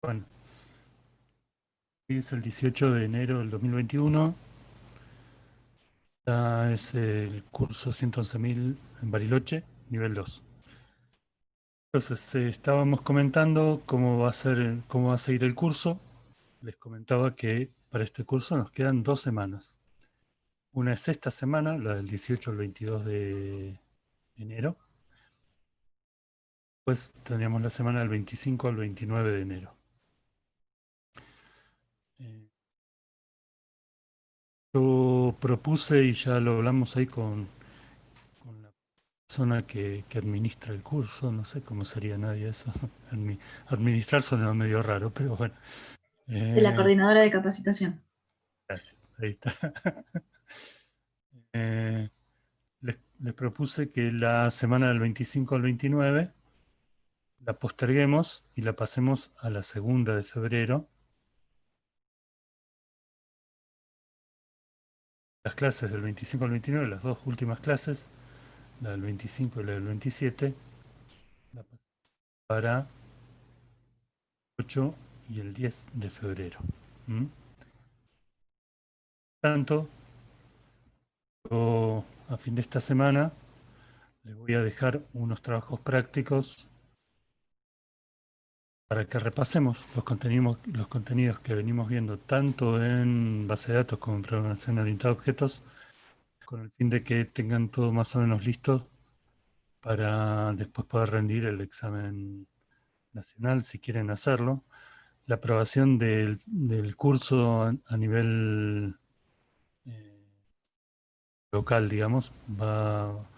Bueno, hoy es el 18 de enero del 2021. Ya es el curso 111.000 en Bariloche, nivel 2. Entonces, estábamos comentando cómo va a ser, cómo va a seguir el curso. Les comentaba que para este curso nos quedan 2 semanas. Una es esta semana, la del 18 al 22 de enero. Pues tendríamos la semana del 25 al 29 de enero. Eh, yo propuse, y ya lo hablamos ahí con la persona que administra el curso, no sé cómo sería nadie eso. Administrar suena medio raro, pero bueno. De la Eh, coordinadora de capacitación. Gracias, ahí está. Eh, les propuse que la semana del 25 al 29 la posterguemos y la pasemos a la segunda de febrero. Las clases del 25 al 29, las dos últimas clases, la del 25 y la del 27, la pasamos para el 8 y el 10 de febrero. ¿Mm? Tanto, yo, a fin de esta semana les voy a dejar unos trabajos prácticos para que repasemos los contenidos que venimos viendo tanto en base de datos como en programación orientada a objetos, con el fin de que tengan todo más o menos listo para después poder rendir el examen nacional si quieren hacerlo. La aprobación del curso a nivel eh, local, digamos, va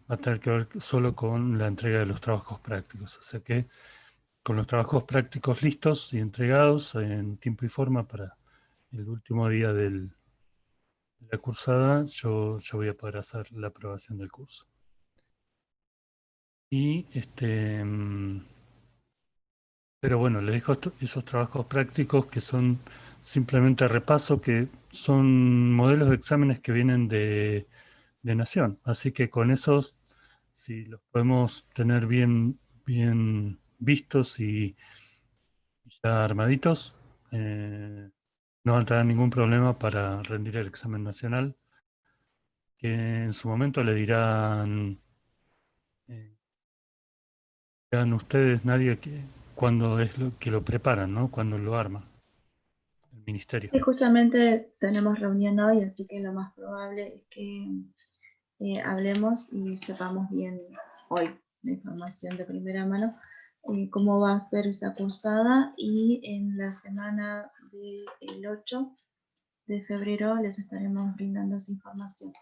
a tener que ver solo con la entrega de los trabajos prácticos. O sea que con los trabajos prácticos listos y entregados en tiempo y forma para el último día de la cursada, yo voy a poder hacer la aprobación del curso. Y pero bueno, les dejo esos trabajos prácticos que son simplemente repaso, que son modelos de exámenes que vienen de Nación. Así que con esos, si los podemos tener bien vistos y ya armaditos, no van a tener ningún problema para rendir el examen nacional, que en su momento le eh, dirán ustedes, nadie, que cuando es lo que lo preparan, ¿no? Cuando lo arma el ministerio. Y justamente tenemos reunión hoy, así que lo más probable es que hablemos y sepamos bien hoy la información de primera mano, cómo va a ser esta cursada, y en la semana del 8 de febrero les estaremos brindando esa información.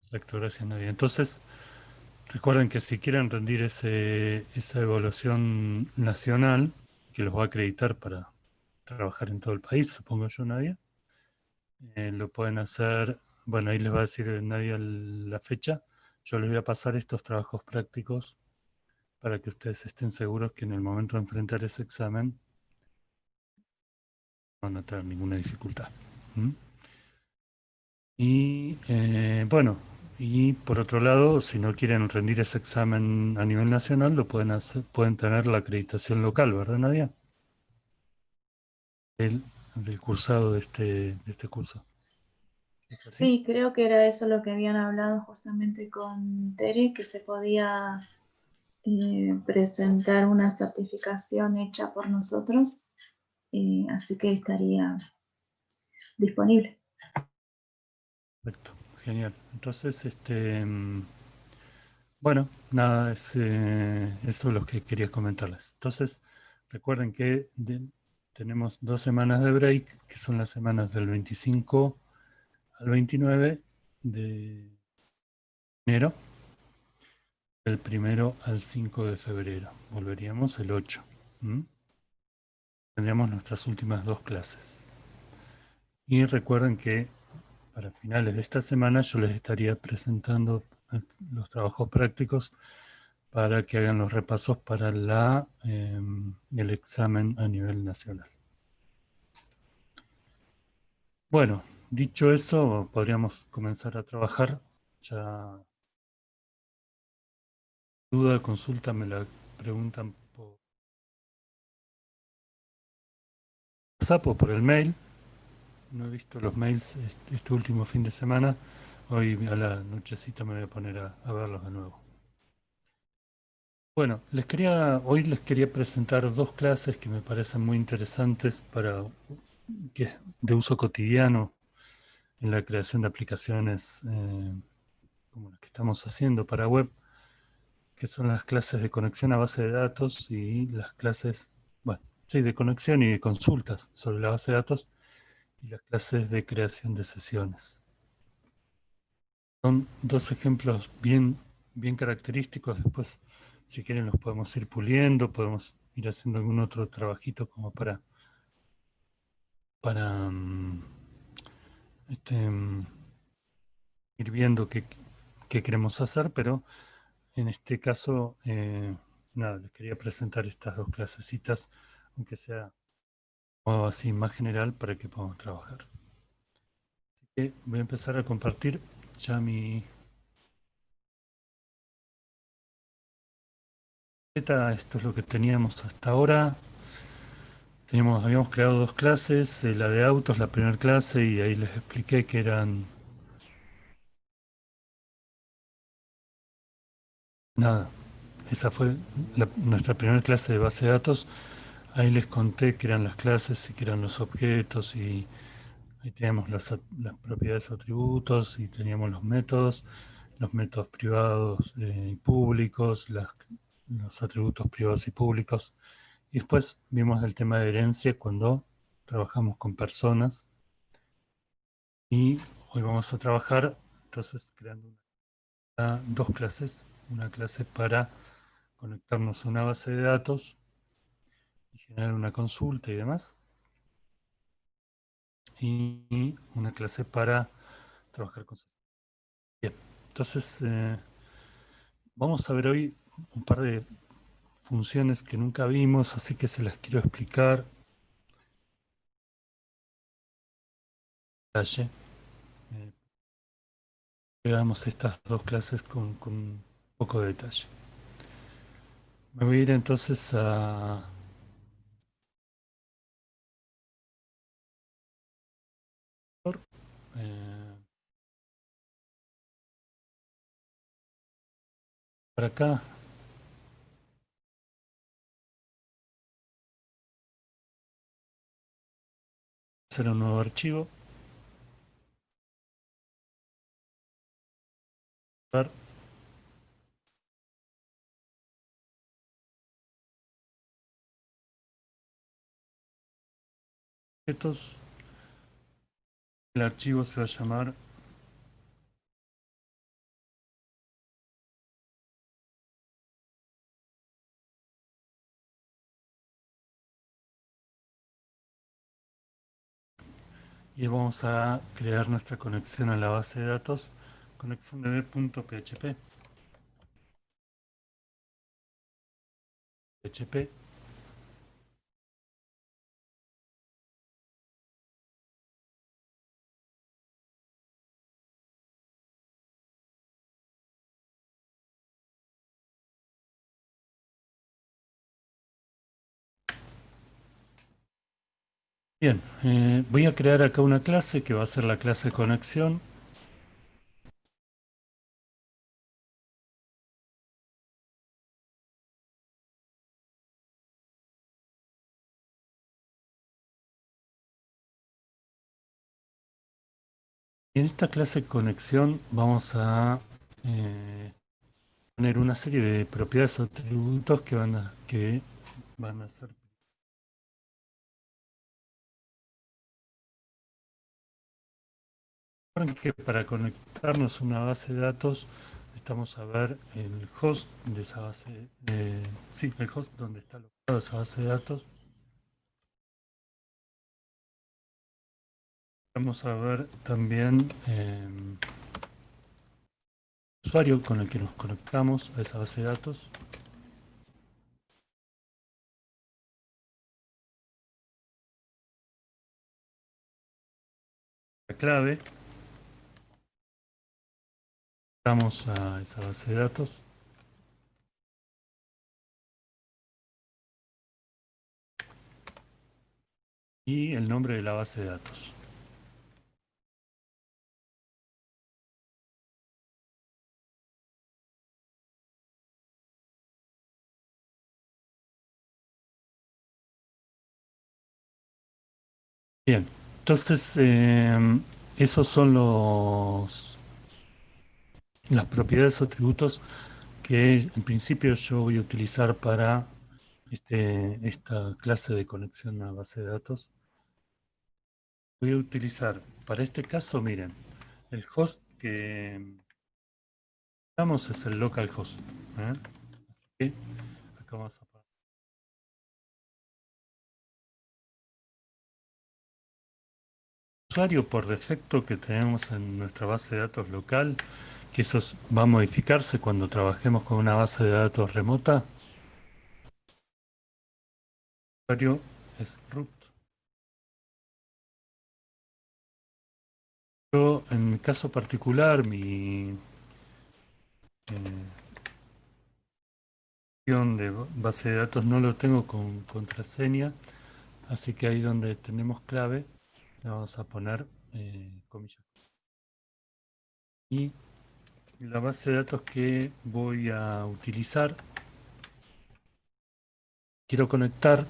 Exacto, gracias, Nadia. Entonces, recuerden que si quieren rendir esa evaluación nacional, que los va a acreditar para trabajar en todo el país, supongo yo, Nadia, lo pueden hacer, bueno, ahí les va a decir Nadia la fecha. Yo les voy a pasar estos trabajos prácticos para que ustedes estén seguros que en el momento de enfrentar ese examen no van a tener ninguna dificultad. ¿Mm? Y bueno, y por otro lado, si no quieren rendir ese examen a nivel nacional, lo pueden hacer, pueden tener la acreditación local, ¿verdad, Nadia? Del, del cursado de este curso. ¿Es así? Sí, creo que era eso lo que habían hablado justamente con Tere, que se podía presentar una certificación hecha por nosotros, así que estaría disponible. Perfecto, genial. Entonces, bueno, nada, eso es lo que quería comentarles. Entonces, recuerden que tenemos 2 semanas de break, que son las semanas del 25 al 29 de enero, del 1 al 5 de febrero. Volveríamos el 8. ¿Mm? Tendríamos nuestras últimas 2 clases. Y recuerden que para finales de esta semana yo les estaría presentando los trabajos prácticos para que hagan los repasos para el examen a nivel nacional. Bueno, dicho eso, podríamos comenzar a trabajar. Ya duda, consulta, me la preguntan por WhatsApp o por el mail. No he visto los mails este último fin de semana. Hoy a la nochecita me voy a poner a verlos de nuevo. Bueno, hoy les quería presentar dos clases que me parecen muy interesantes de uso cotidiano en la creación de aplicaciones como las que estamos haciendo para web, que son las clases de conexión a base de datos y las clases, bueno, sí, de conexión y de consultas sobre la base de datos y las clases de creación de sesiones. Son dos ejemplos bien característicos. Después, si quieren, los podemos ir puliendo, podemos ir haciendo algún otro trabajito como para este, ir viendo qué queremos hacer, pero en este caso, nada, les quería presentar estas dos clasecitas, aunque sea o así más general para que podamos trabajar. Así que voy a empezar a compartir ya mi beta. Esto es lo que teníamos hasta ahora. Habíamos creado dos clases, la de autos, la primera clase, y ahí les expliqué que eran nada. Esa fue nuestra primera clase de base de datos. Ahí les conté que eran las clases y que eran los objetos y ahí teníamos las propiedades o atributos y teníamos los métodos privados y públicos, los atributos privados y públicos. Y después vimos el tema de herencia cuando trabajamos con personas. Y hoy vamos a trabajar entonces creando dos clases. Una clase para conectarnos a una base de datos y generar una consulta y demás. Y una clase para trabajar con sesiones. Bien, entonces vamos a ver hoy un par de funciones que nunca vimos, así que se las quiero explicar. Detalle. Veamos estas dos clases con un poco de detalle. Me voy a ir entonces a eh, para acá, hacer un nuevo archivo. Ver, objetos. El archivo se va a llamar y vamos a crear nuestra conexión a la base de datos, conexión de d.php. PHP. Bien, voy a crear acá una clase que va a ser la clase conexión. Y en esta clase conexión vamos a poner una serie de propiedades o atributos que van a ser. Recuerden que para conectarnos a una base de datos necesitamos saber el host de esa base, sí, el host donde está alojada esa base de datos. Vamos a ver también usuario con el que nos conectamos a esa base de datos. La clave. Vamos a esa base de datos. y el nombre de la base de datos. Bien, entonces esos son las propiedades o atributos que en principio yo voy a utilizar para esta clase de conexión a base de datos. Voy a utilizar, para este caso, miren, el host que usamos es el localhost. ¿Eh? Así que acá vamos a poner el usuario por defecto que tenemos en nuestra base de datos local, que eso va a modificarse cuando trabajemos con una base de datos remota. El usuario es root. Yo, en mi caso particular, mi de base de datos no lo tengo con contraseña, así que ahí donde tenemos clave, le vamos a poner comillas. Y la base de datos que voy a utilizar, quiero conectar,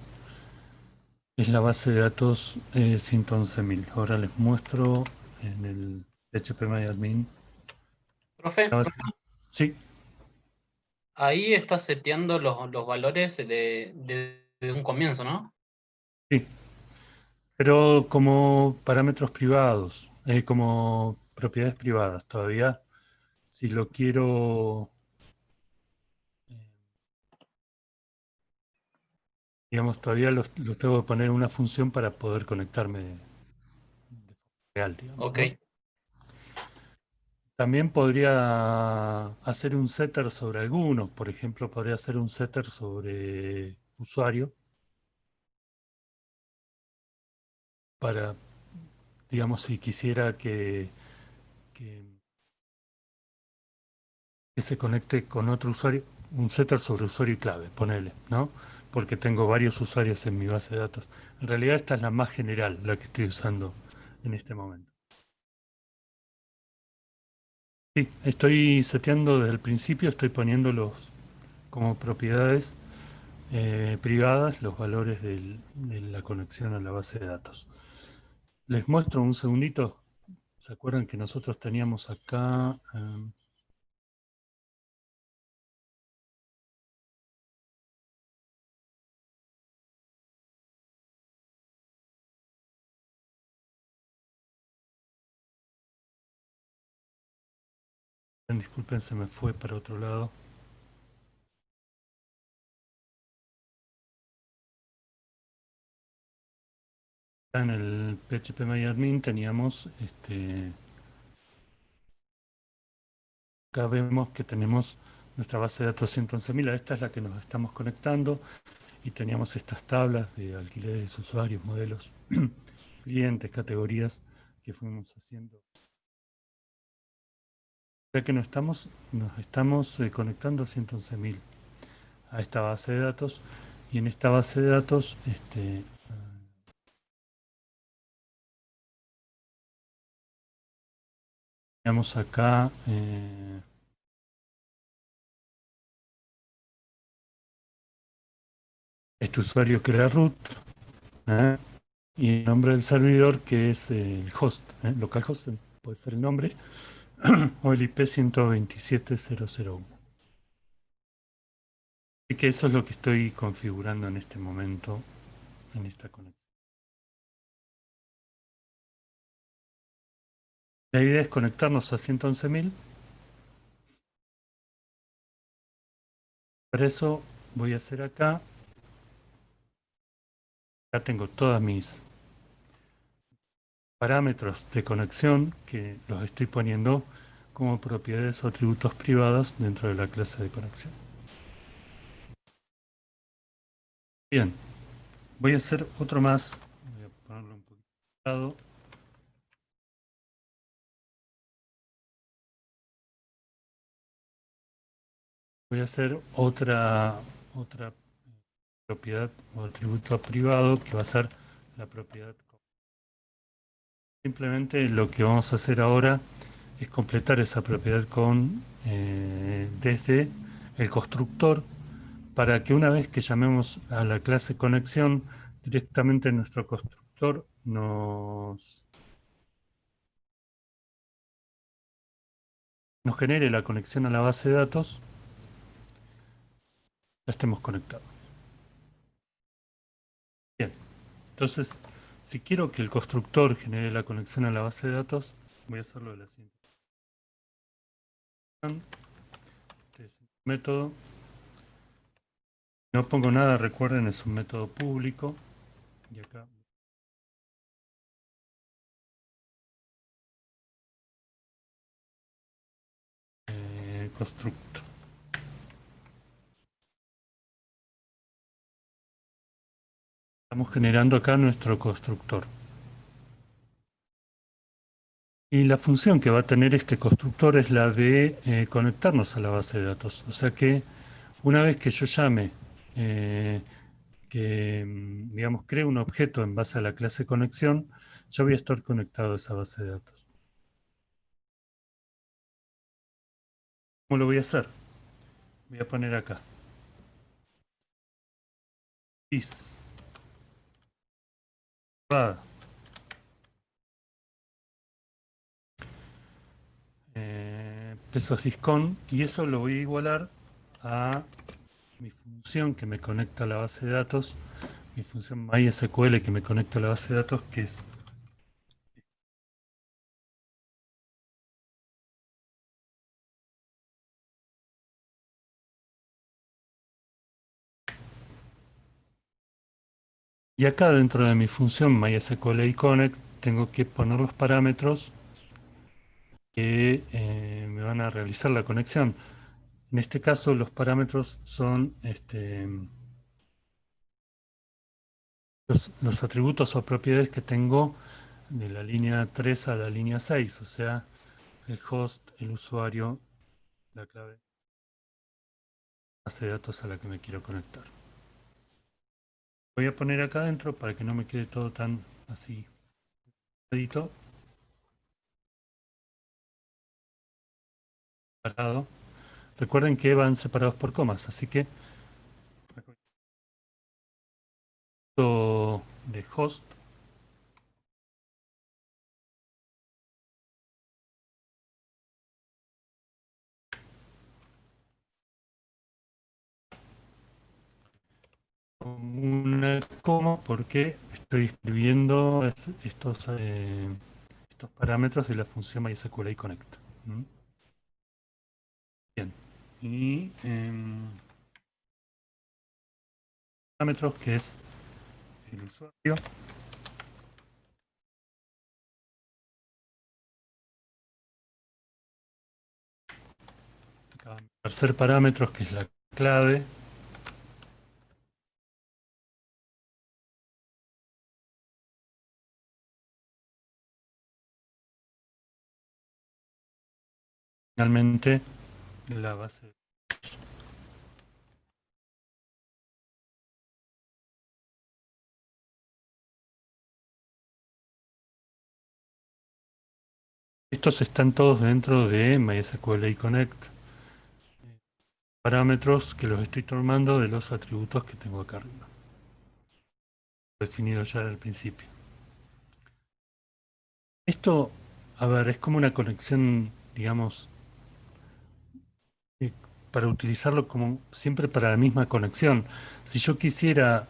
es la base de datos 111.000. Ahora les muestro en el phpMyAdmin. Profe, La base... Sí, ahí estás seteando los valores de un comienzo, ¿no? sí, pero como parámetros privados, como propiedades privadas. Todavía, si lo quiero, eh, digamos, todavía los tengo que poner en una función para poder conectarme de forma real, digamos, Ok, ¿no? También podría hacer un setter sobre algunos, por ejemplo, podría hacer un setter sobre usuario para, digamos, si quisiera que- que se conecte con otro usuario, un setter sobre usuario y clave, ponele, ¿no? Porque tengo varios usuarios en mi base de datos. En realidad esta es la más general, la que estoy usando en este momento. Sí, estoy seteando desde el principio, estoy poniéndolos como propiedades privadas los valores de la conexión a la base de datos. Les muestro un segundito. ¿Se acuerdan que nosotros teníamos acá? Disculpen, se me fue para otro lado. Acá en el phpMyAdmin teníamos, acá vemos que tenemos nuestra base de datos 111.000. Esta es la que nos estamos conectando y teníamos estas tablas de alquileres, usuarios, modelos, clientes, categorías que fuimos haciendo. Ya que nos estamos conectando a 111.000 a esta base de datos y en esta base de datos tenemos acá este usuario que era root ¿eh? Y el nombre del servidor que es el host, localhost puede ser el nombre o el IP 127.0.0.1. Así que eso es lo que estoy configurando en este momento en esta conexión. La idea es conectarnos a 111.000. Para eso voy a hacer acá, ya tengo todas mis parámetros de conexión que los estoy poniendo como propiedades o atributos privados dentro de la clase de conexión. Bien, voy a hacer otro más. Voy a ponerlo un poquito de lado. Voy a hacer otra propiedad o atributo privado que va a ser la propiedad. Simplemente lo que vamos a hacer ahora es completar esa propiedad con desde el constructor, para que una vez que llamemos a la clase conexión, directamente nuestro constructor nos genere la conexión a la base de datos, ya estemos conectados. Bien, entonces, si quiero que el constructor genere la conexión a la base de datos, voy a hacerlo de la siguiente manera. Este es el método. No pongo nada, recuerden, es un método público. Y acá constructo. Estamos generando acá nuestro constructor. Y la función que va a tener este constructor es la de conectarnos a la base de datos. O sea que una vez que yo llame, digamos, cree un objeto en base a la clase conexión, yo voy a estar conectado a esa base de datos. ¿Cómo lo voy a hacer? Voy a poner acá. Is. Pesos discon, y eso lo voy a igualar a mi función que me conecta a la base de datos, mi función MySQL que me conecta a la base de datos, que es y acá dentro de mi función MySQL Connect tengo que poner los parámetros que me van a realizar la conexión. En este caso los parámetros son los atributos o propiedades que tengo de la línea 3 a la línea 6, o sea, el host, el usuario, la clave, base de datos a la que me quiero conectar. Voy a poner acá adentro para que no me quede todo tan así. Separado. Recuerden que van separados por comas, así que de host una coma porque estoy escribiendo estos parámetros de la función MySQL Connect. Bien. Y parámetros que es el usuario. Acá, tercer parámetro que es la clave. Finalmente, la base. Estos están todos dentro de MySQL Connect. Parámetros que los estoy tomando de los atributos que tengo acá arriba. Definido ya al principio. Esto, a ver, es como una conexión, digamos, para utilizarlo como siempre para la misma conexión. Si yo quisiera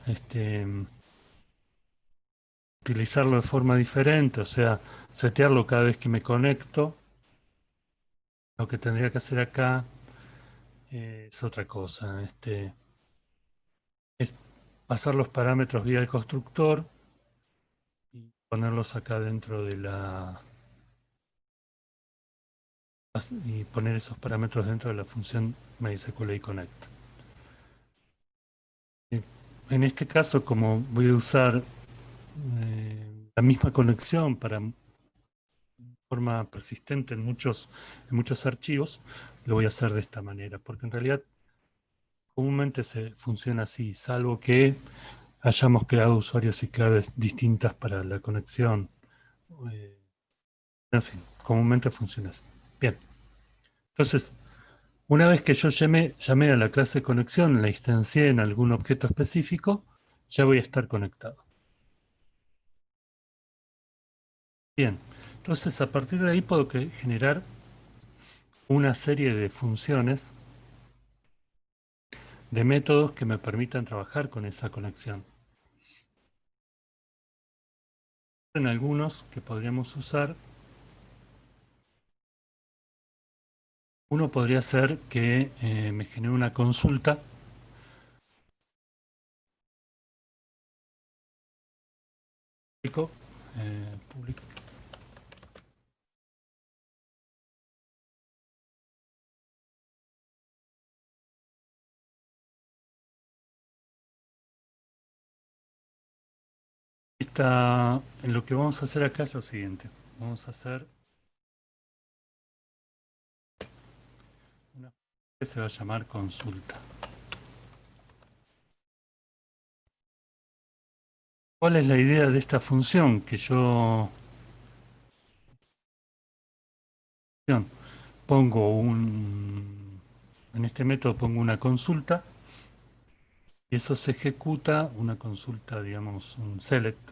utilizarlo de forma diferente, o sea, setearlo cada vez que me conecto, lo que tendría que hacer acá es otra cosa. Es pasar los parámetros vía el constructor y ponerlos acá dentro de y poner esos parámetros dentro de la función MySQL Connect. En este caso, como voy a usar la misma conexión para forma persistente en muchos archivos, lo voy a hacer de esta manera, porque en realidad comúnmente se funciona así, salvo que hayamos creado usuarios y claves distintas para la conexión. En fin, comúnmente funciona así. Bien. Entonces, una vez que yo llamé a la clase conexión, la instancié en algún objeto específico, ya voy a estar conectado. Bien. Entonces, a partir de ahí puedo generar una serie de funciones, de métodos que me permitan trabajar con esa conexión. En algunos que podríamos usar, uno podría ser que me genere una consulta público. Lo que vamos a hacer acá es lo siguiente. Vamos a hacer una función que se va a llamar consulta. ¿Cuál es la idea de esta función? Que yo pongo en este método pongo una consulta y eso se ejecuta, una consulta, digamos, un select.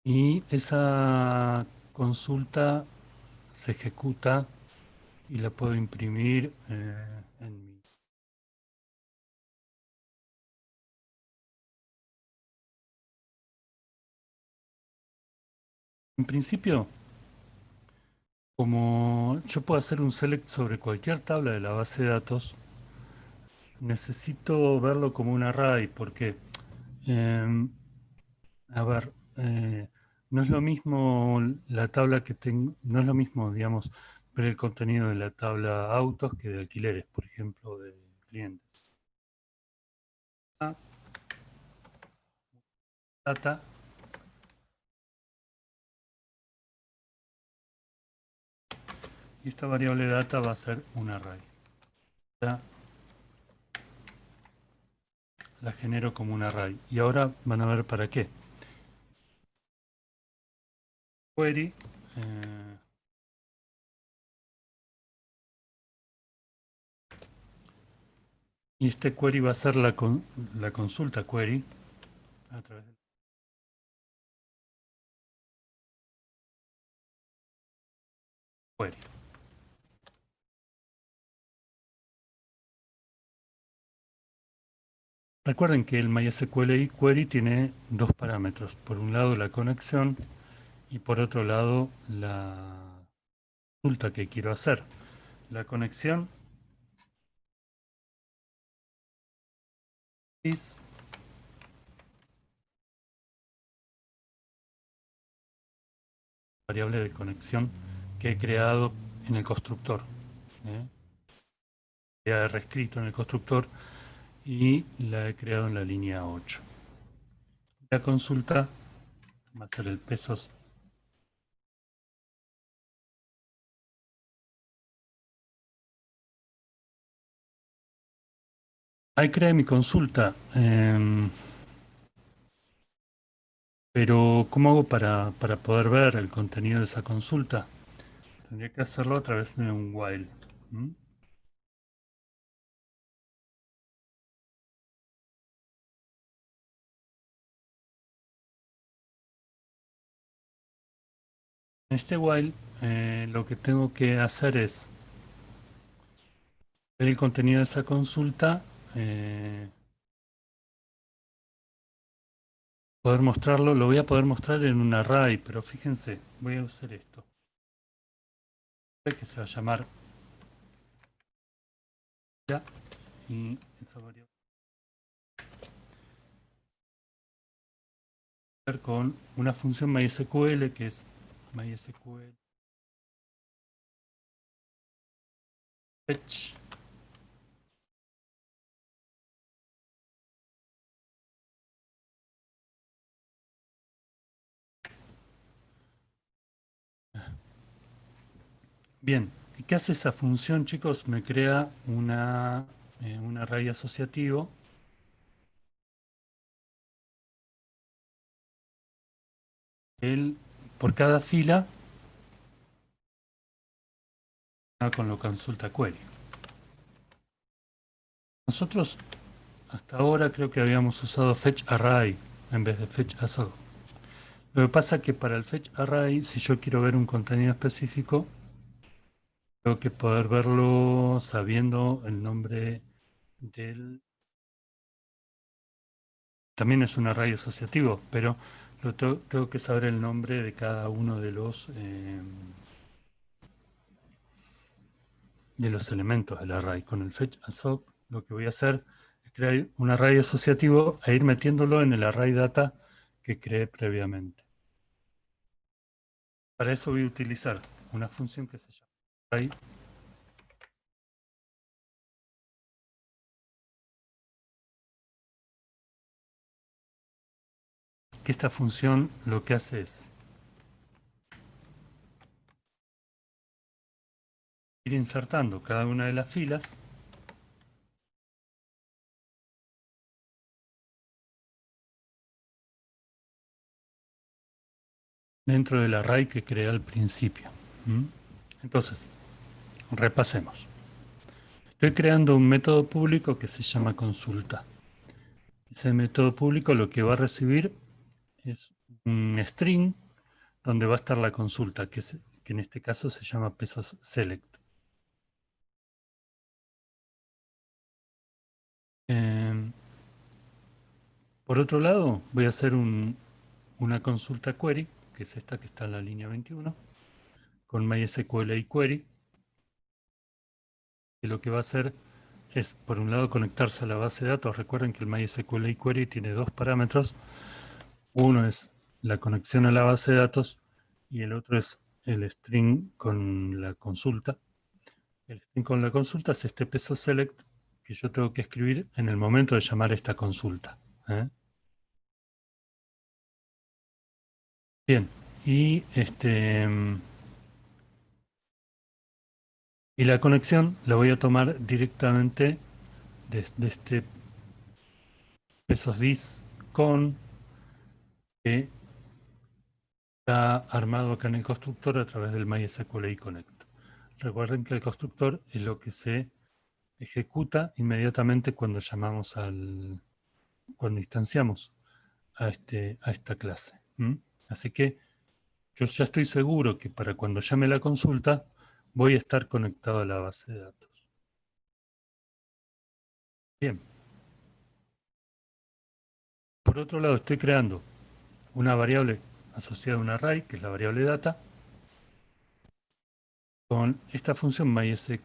Y esa consulta se ejecuta y la puedo imprimir en mi... En principio, como yo puedo hacer un select sobre cualquier tabla de la base de datos, necesito verlo como un array porque, a ver, no es lo mismo la tabla que tengo, no es lo mismo, digamos, ver el contenido de la tabla autos que de alquileres, por ejemplo, de clientes. Data. Y esta variable data va a ser un array. Ya la genero como un array. Y ahora van a ver para qué. Query. Y este query va a ser la consulta query a través de query. Recuerden que el MySQL query tiene dos parámetros. Por un lado la conexión y por otro lado la consulta que quiero hacer. La conexión es variable de conexión que he creado en el constructor. He reescrito en el constructor y la he creado en la línea 8. La consulta va a ser el pesos. Ahí creé mi consulta, pero ¿cómo hago para poder ver el contenido de esa consulta? Tendría que hacerlo a través de un while. En este while lo que tengo que hacer es ver el contenido de esa consulta, poder mostrarlo, lo voy a poder mostrar en un array, pero fíjense, voy a usar esto, que se va a llamar ya, y esa variable con una función MySQL que es MySQL fetch. Bien, ¿y qué hace esa función, chicos? Me crea un array asociativo. Por cada fila con lo consulta query. Nosotros hasta ahora creo que habíamos usado fetch array en vez de fetch assoc. Lo que pasa es que para el fetch array, si yo quiero ver un contenido específico, tengo que poder verlo sabiendo el nombre del... También es un array asociativo, pero tengo que saber el nombre de cada uno de los elementos del array. Con el fetch assoc lo que voy a hacer es crear un array asociativo e ir metiéndolo en el array data que creé previamente. Para eso voy a utilizar una función que se llama array, que esta función lo que hace es ir insertando cada una de las filas dentro del array que creé al principio. Entonces, repasemos. Estoy creando un método público que se llama consulta. Ese método público lo que va a recibir es un string donde va a estar la consulta, que en este caso se llama pesos select. Por otro lado, voy a hacer una consulta query, que es esta que está en la línea 21, con MySQL y query, que lo que va a hacer es, por un lado, conectarse a la base de datos. Recuerden que el MySQL y query tiene dos parámetros. Uno es la conexión a la base de datos y el otro es el string con la consulta. El string con la consulta es este peso select que yo tengo que escribir en el momento de llamar esta consulta. Bien, y y la conexión la voy a tomar directamente desde este pesos dis con que está armado acá en el constructor a través del MySQL Connect. Recuerden que el constructor es lo que se ejecuta inmediatamente cuando cuando instanciamos a esta clase. Así que yo ya estoy seguro que para cuando llame la consulta voy a estar conectado a la base de datos. Bien. Por otro lado, estoy creando una variable asociada a un array, que es la variable data, con esta función MySQL.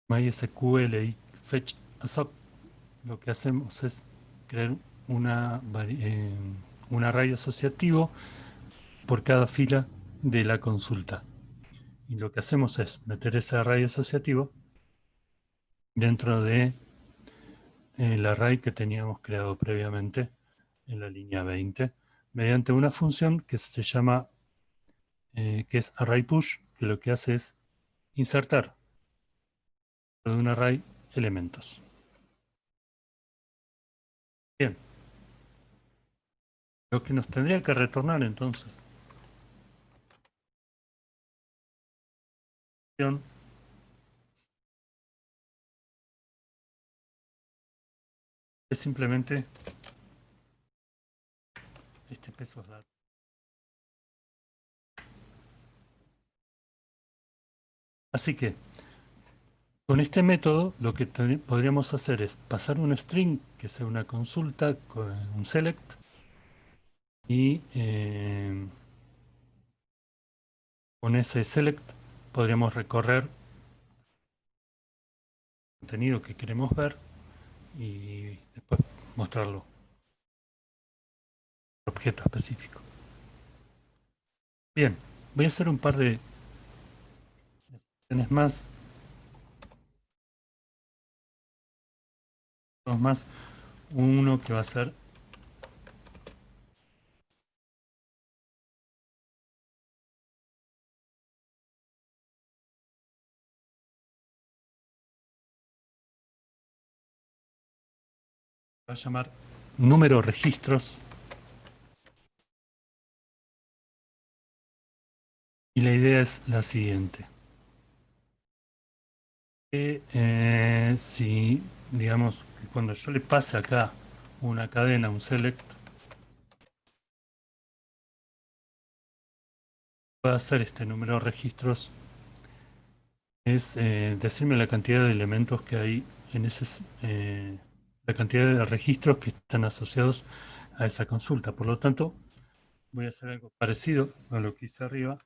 MySQL y fetch assoc. Lo que hacemos es crear un array asociativo por cada fila de la consulta. Y lo que hacemos es meter ese array asociativo dentro de el array que teníamos creado previamente en la línea 20 mediante una función que se llama que es array push, que lo que hace es insertar de un array elementos. Bien, lo que nos tendría que retornar entonces es simplemente este pesos data. Así que con este método lo que podríamos hacer es pasar un string que sea una consulta con un select y con ese select podríamos recorrer el contenido que queremos ver y después mostrarlo objeto específico. Bien, voy a hacer un par de funciones más uno que va a ser va a llamar número registros y la idea es la siguiente. Si digamos que cuando yo le pase acá una cadena, un select, puede hacer este número de registros es decirme la cantidad de elementos que hay en la cantidad de registros que están asociados a esa consulta. Por lo tanto, voy a hacer algo parecido a lo que hice arriba.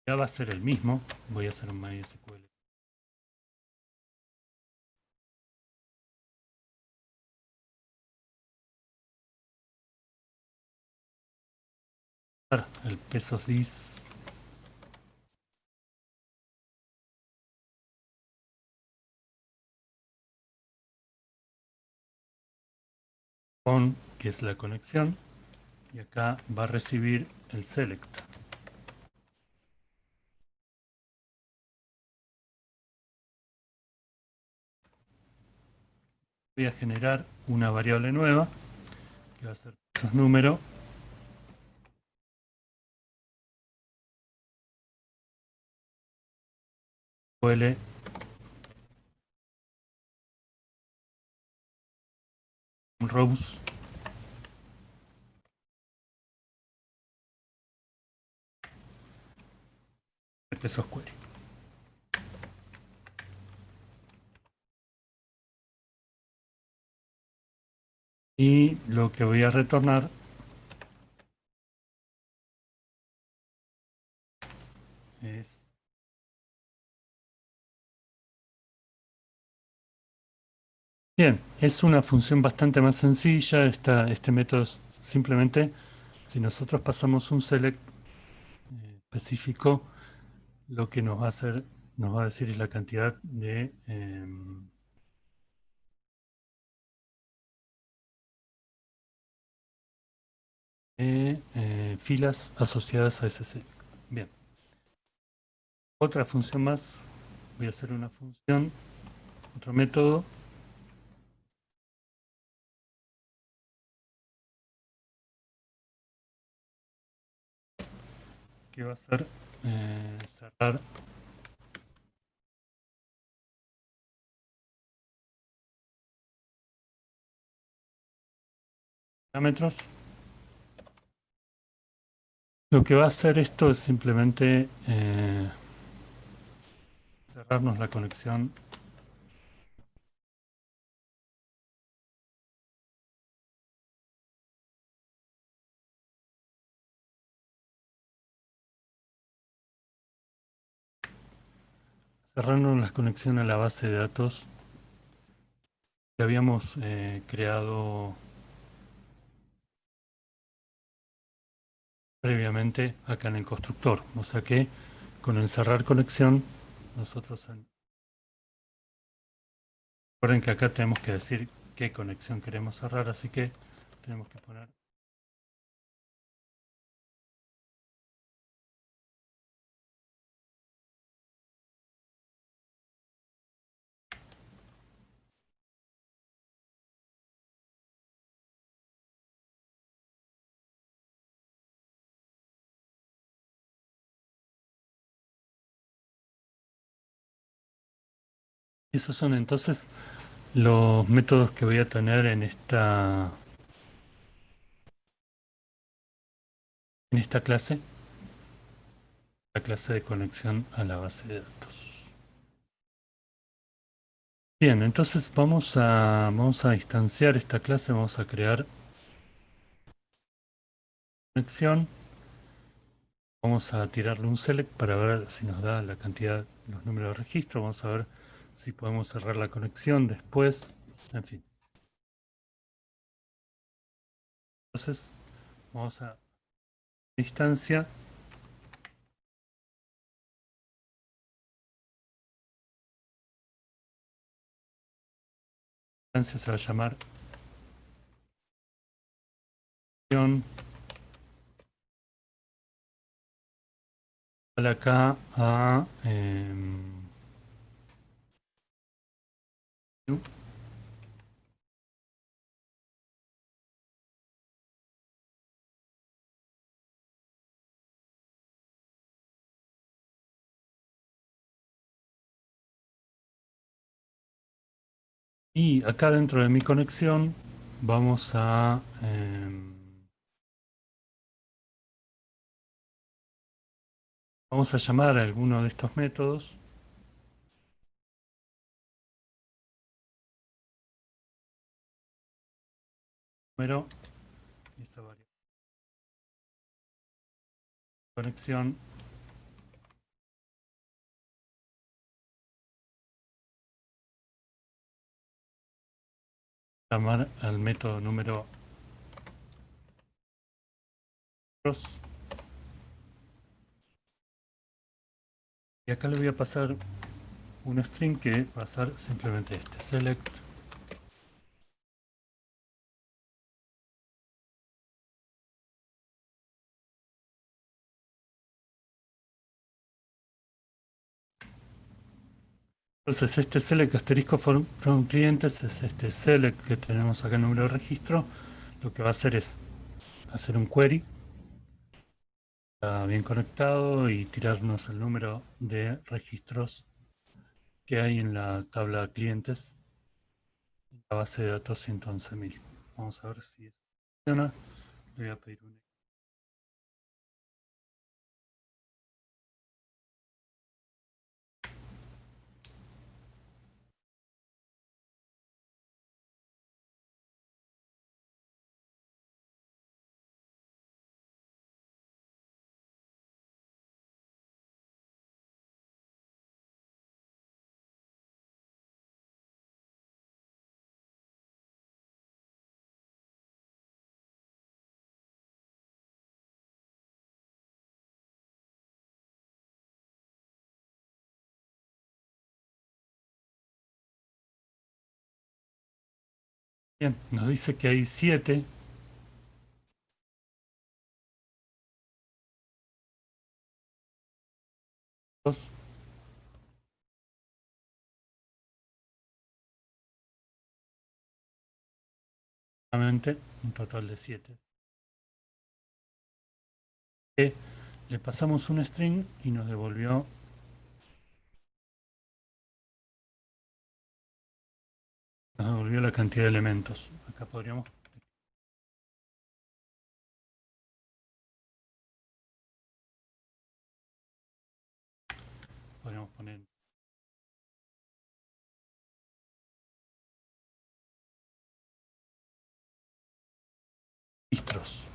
Ya va a ser el mismo. Voy a hacer un MySQL. El peso dis on, que es la conexión, y acá va a recibir el select. Voy a generar una variable nueva que va a ser pesos número L rows de pesos query. Y lo que voy a retornar es bien, es una función bastante más sencilla. Este método es simplemente si nosotros pasamos un select específico, lo que nos va a hacer, nos va a decir es la cantidad de filas asociadas a ese select. Bien. Otra función más, voy a hacer una función, otro método que va a ser cerrar parámetros. Lo que va a hacer esto es simplemente cerrarnos la conexión cerrarnos la conexión a la base de datos que habíamos creado previamente acá en el constructor. O sea que con el cerrar conexión, nosotros recuerden que acá tenemos que decir qué conexión queremos cerrar, así que tenemos que poner esos son entonces los métodos que voy a tener en esta clase, la clase de conexión a la base de datos. Bien, entonces vamos a instanciar esta clase, vamos a crear conexión, vamos a tirarle un select para ver si nos da la cantidad, los números de registro, vamos a ver si podemos cerrar la conexión después, en fin. Entonces vamos a instancia instancia se va a llamar acá a y acá dentro de mi conexión vamos a llamar a alguno de estos métodos. Número y esta variable. Conexión. Llamar al método número y acá le voy a pasar un string que va a ser simplemente este, select entonces este select asterisco from clientes es este select que tenemos acá en número de registro. Lo que va a hacer es hacer un query bien conectado y tirarnos el número de registros que hay en la tabla clientes, en la base de datos 111.000. Vamos a ver si funciona. Le voy a pedir un bien, nos dice que hay 7 un total de 7. Le pasamos un string y nos devolvió la cantidad de elementos. Acá podríamos poner registros.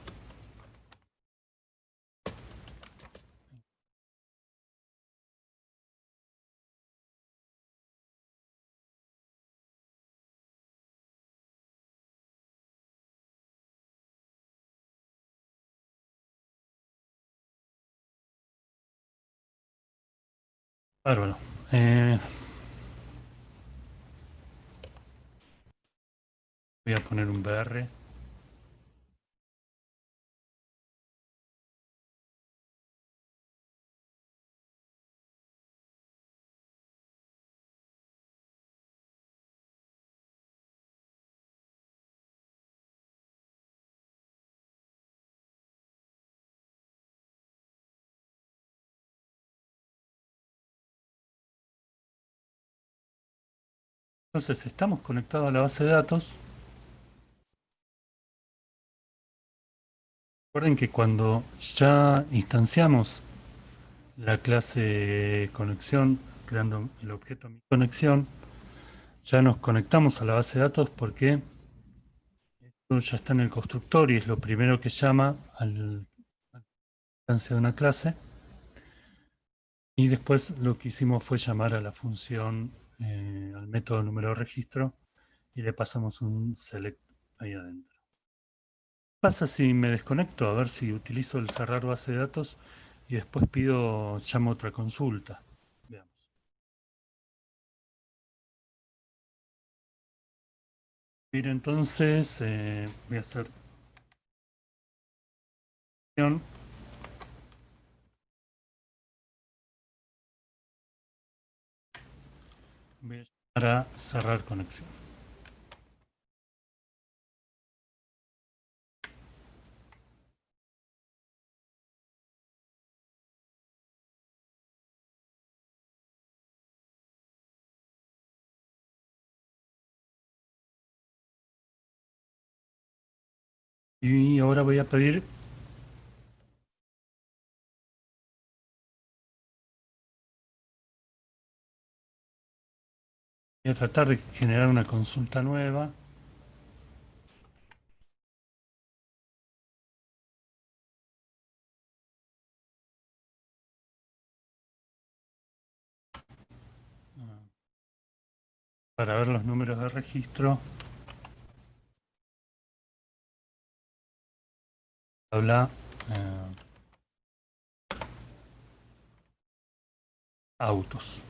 Bárbaro. Voy a poner un BR. Entonces estamos conectados a la base de datos. Recuerden que cuando ya instanciamos la clase conexión, creando el objeto mi conexión, ya nos conectamos a la base de datos porque esto ya está en el constructor y es lo primero que llama a la instancia de una clase. Y después lo que hicimos fue llamar a la función, al método número de registro y le pasamos un select ahí adentro. ¿Qué pasa si me desconecto? A ver si utilizo el cerrar base de datos y después llamo otra consulta. Veamos. Mira, entonces voy a hacer voy a llamar a cerrar conexión. Y ahora voy a pedir voy a tratar de generar una consulta nueva. Para ver los números de registro. Habla autos.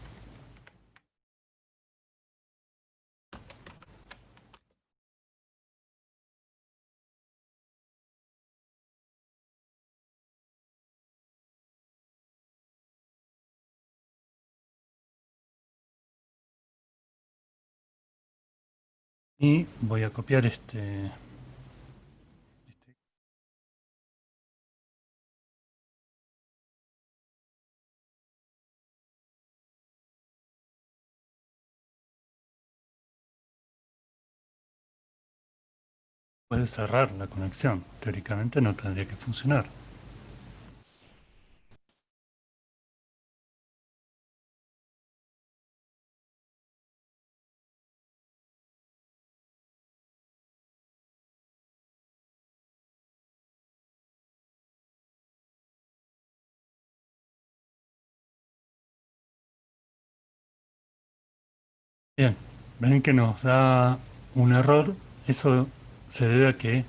Y voy a copiar este puede cerrar la conexión. Teóricamente no tendría que funcionar. Bien, ven que nos da un error. Eso se debe a que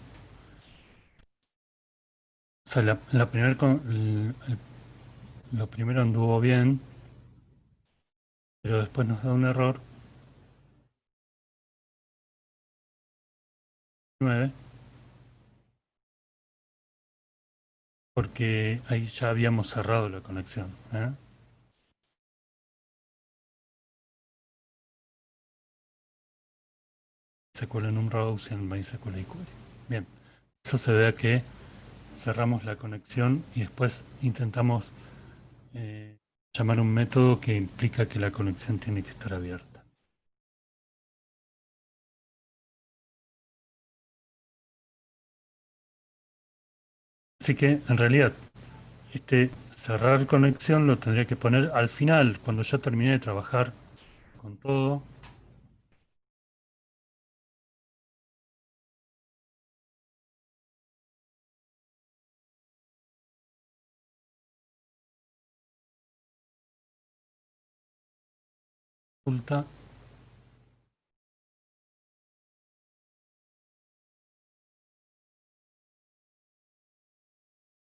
o sea, lo primero anduvo bien, pero después nos da un error 9, porque ahí ya habíamos cerrado la conexión. SQL Num Rows y en MySQL iQuery. Bien, eso se debe a que cerramos la conexión y después intentamos llamar un método que implica que la conexión tiene que estar abierta. Así que en realidad este cerrar conexión lo tendría que poner al final, cuando ya terminé de trabajar con todo. Consulta.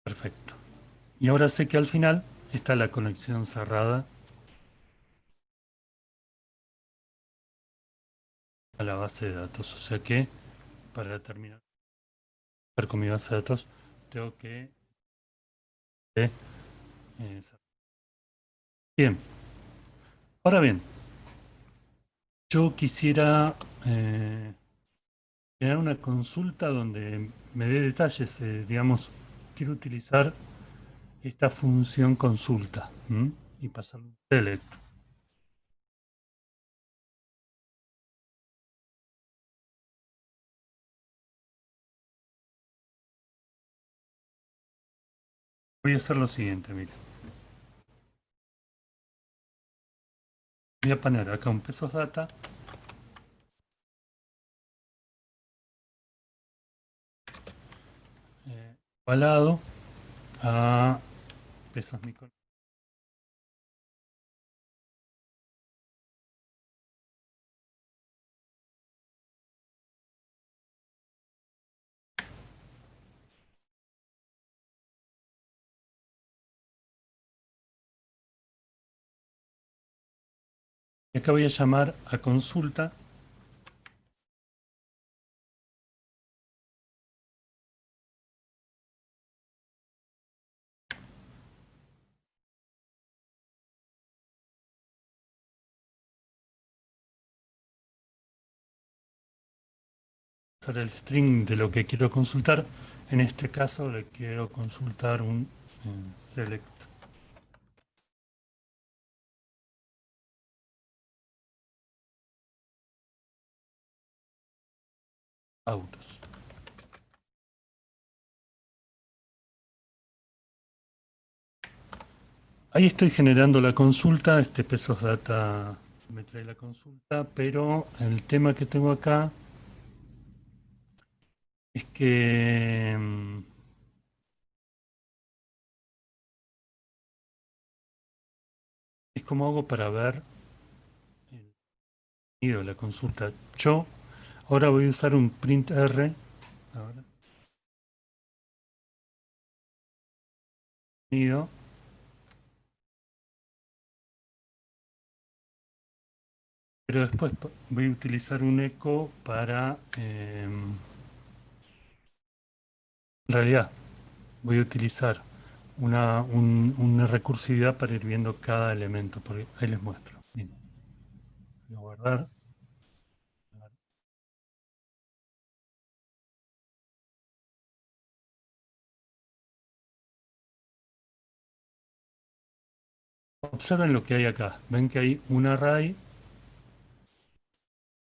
Perfecto. Y ahora sé que al final está la conexión cerrada a la base de datos. O sea que para terminar con mi base de datos tengo que cerrar. Bien. Ahora bien, yo quisiera crear una consulta donde me dé detalles. Digamos, quiero utilizar esta función consulta y pasar un select. Voy a hacer lo siguiente, mire. Voy a poner acá un pesos data. Igualado a pesos Nicolás. Y acá voy a llamar a consulta pasar el string de lo que quiero consultar. En este caso le quiero consultar un select autos. Ahí estoy generando la consulta, este Pesos Data me trae la consulta, pero el tema que tengo acá es que es como hago para ver el contenido de la consulta. Yo ahora voy a usar un print R, ahora, contenido, pero después voy a utilizar un eco para, en realidad, voy a utilizar una recursividad para ir viendo cada elemento, porque ahí les muestro. Bien, voy a guardar. Observen lo que hay acá. Ven que hay un array,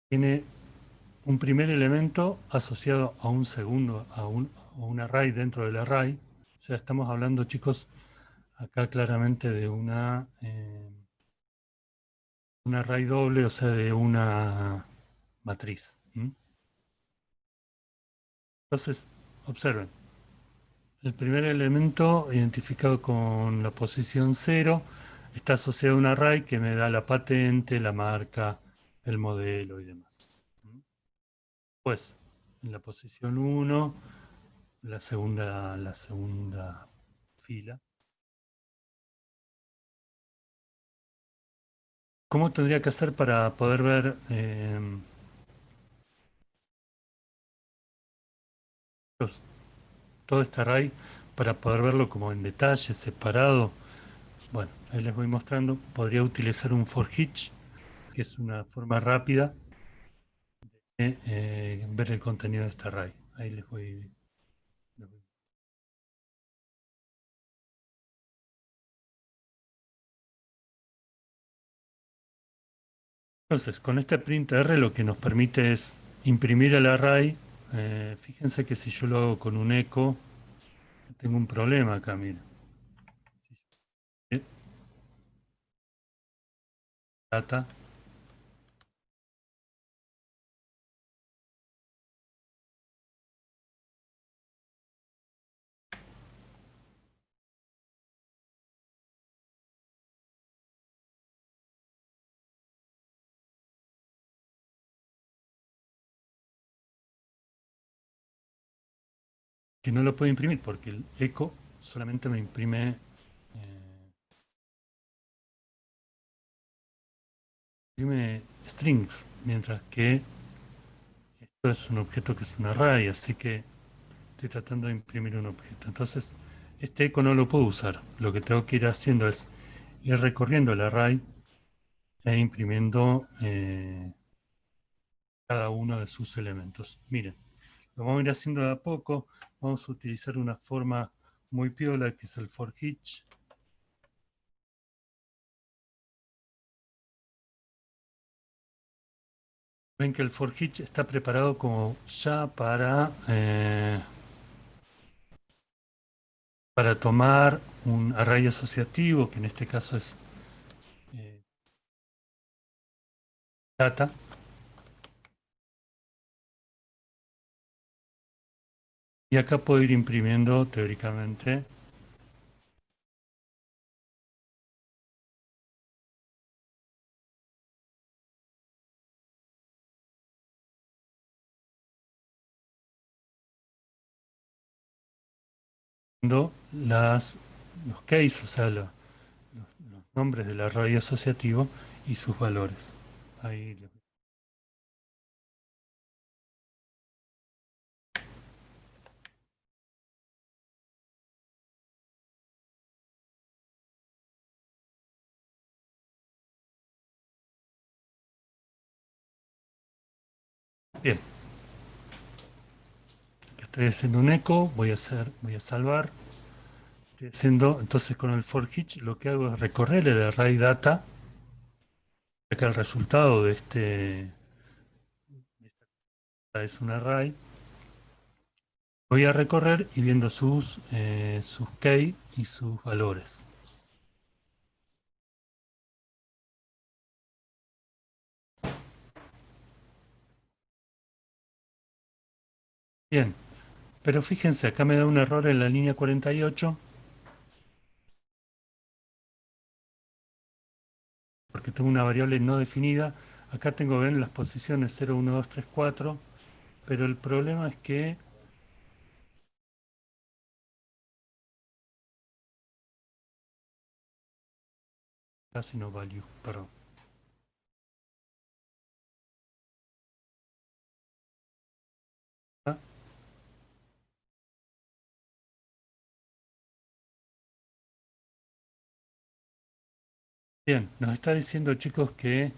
tiene un primer elemento asociado a un segundo, a un array dentro del array. O sea, estamos hablando, chicos, acá claramente de un array doble, o sea, de una matriz. Entonces, observen, el primer elemento identificado con la posición 0 está asociado a un array que me da la patente, la marca, el modelo y demás. Pues, en la posición 1, la segunda fila. ¿Cómo tendría que hacer para poder ver todo este array, para poder verlo como en detalle, separado? Bueno, ahí les voy mostrando. Podría utilizar un for each, que es una forma rápida de ver el contenido de este array. Ahí les voy. Entonces, con este printr lo que nos permite es imprimir el array. Fíjense que si yo lo hago con un eco, tengo un problema acá, miren. Data. Que no lo puedo imprimir porque el eco solamente me imprime strings, mientras que esto es un objeto que es un array, así que estoy tratando de imprimir un objeto. Entonces, este eco no lo puedo usar. Lo que tengo que ir haciendo es ir recorriendo el array e imprimiendo cada uno de sus elementos. Miren, lo vamos a ir haciendo de a poco. Vamos a utilizar una forma muy piola que es el for each. Ven que el for each está preparado como ya para tomar un array asociativo, que en este caso es eh, data, y acá puedo ir imprimiendo teóricamente los keys, o sea, los nombres del array asociativo y sus valores. Ahí. Bien. estoy haciendo un eco, voy a salvar. Estoy haciendo, entonces con el for each lo que hago es recorrer el array data, ya que el resultado de esta es un array. Voy a recorrer y viendo sus key y sus valores. Bien, pero fíjense, acá me da un error en la línea 48, porque tengo una variable no definida. Acá tengo, ven, las posiciones 0, 1, 2, 3, 4, pero el problema es que casi no value, perdón. ¿Ah? Bien, nos está diciendo, chicos, que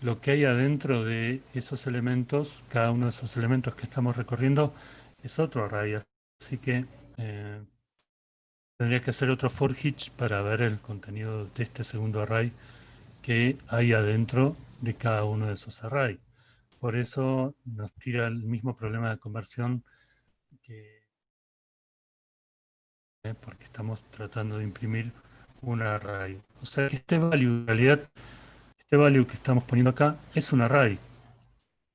lo que hay adentro de esos elementos, cada uno de esos elementos que estamos recorriendo, es otro array. Así que tendría que hacer otro for each para ver el contenido de este segundo array que hay adentro de cada uno de esos arrays. Por eso nos tira el mismo problema de conversión porque estamos tratando de imprimir un array. O sea que este value, en realidad, este value que estamos poniendo acá es un array.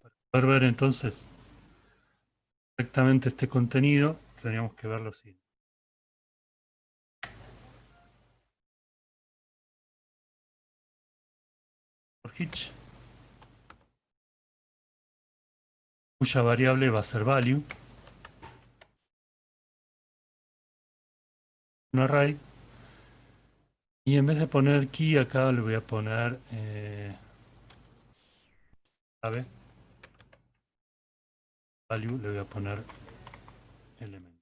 Para poder ver entonces correctamente este contenido, tendríamos que verlo así. For each, cuya variable va a ser value, un array, y en vez de poner key acá le voy a poner clave, value le voy a poner elemento.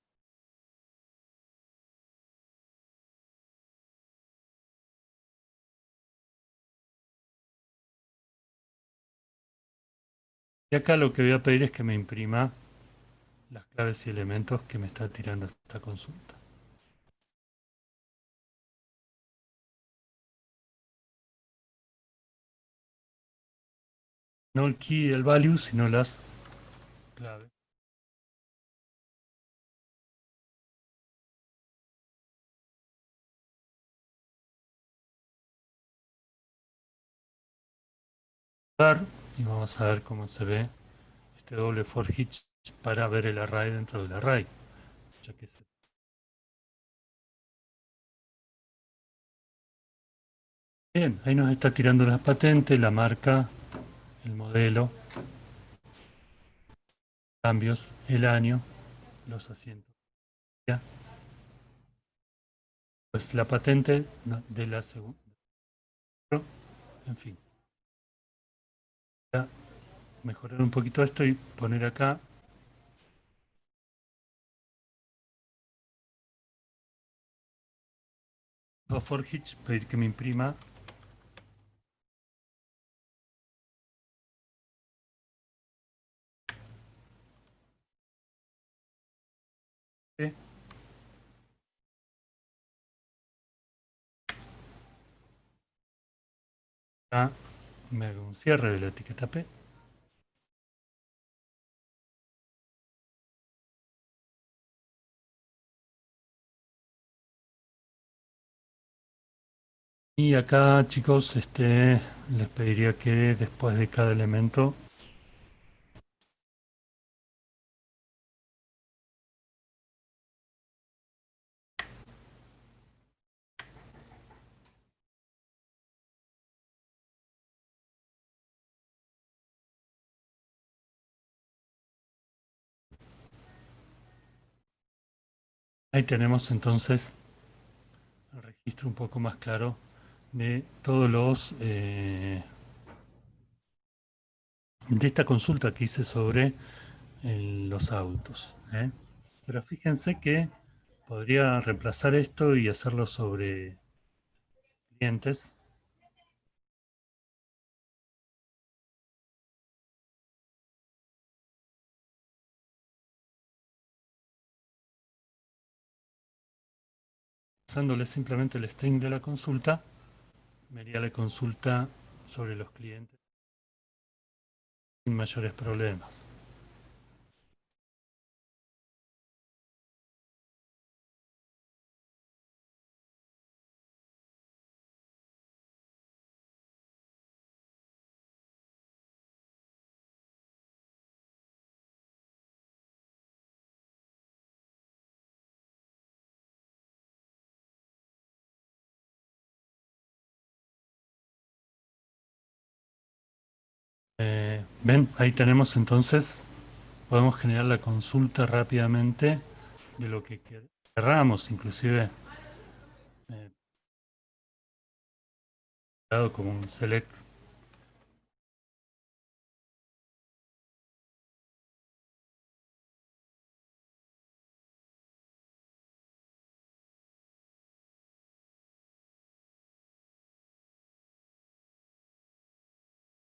Y acá lo que voy a pedir es que me imprima las claves y elementos que me está tirando esta consulta. No el key y el value, sino las claves. Y vamos a ver cómo se ve este doble for each para ver el array dentro del array. Ya que Bien, ahí nos está tirando las patentes, la marca, el modelo, cambios, el año, los asientos. ¿Ya? Pues la patente de la segunda. En fin, voy a mejorar un poquito esto y poner acá for each, pedir que me imprima ¿sí? Acá me hago un cierre de la etiqueta P. Y acá, chicos, les pediría que después de cada elemento ahí tenemos entonces el registro un poco más claro de todos los de esta consulta que hice sobre los autos. Pero fíjense que podría reemplazar esto y hacerlo sobre clientes. pasándole simplemente el string de la consulta, me haría la consulta sobre los clientes sin mayores problemas. Ven, ahí tenemos entonces, podemos generar la consulta rápidamente de lo que querramos, inclusive dado como un select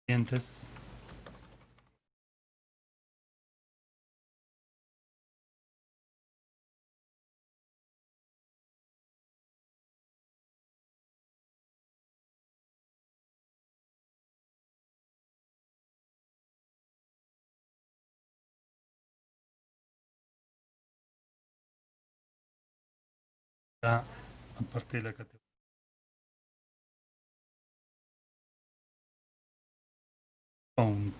clientes. A partir de la categoría. Count.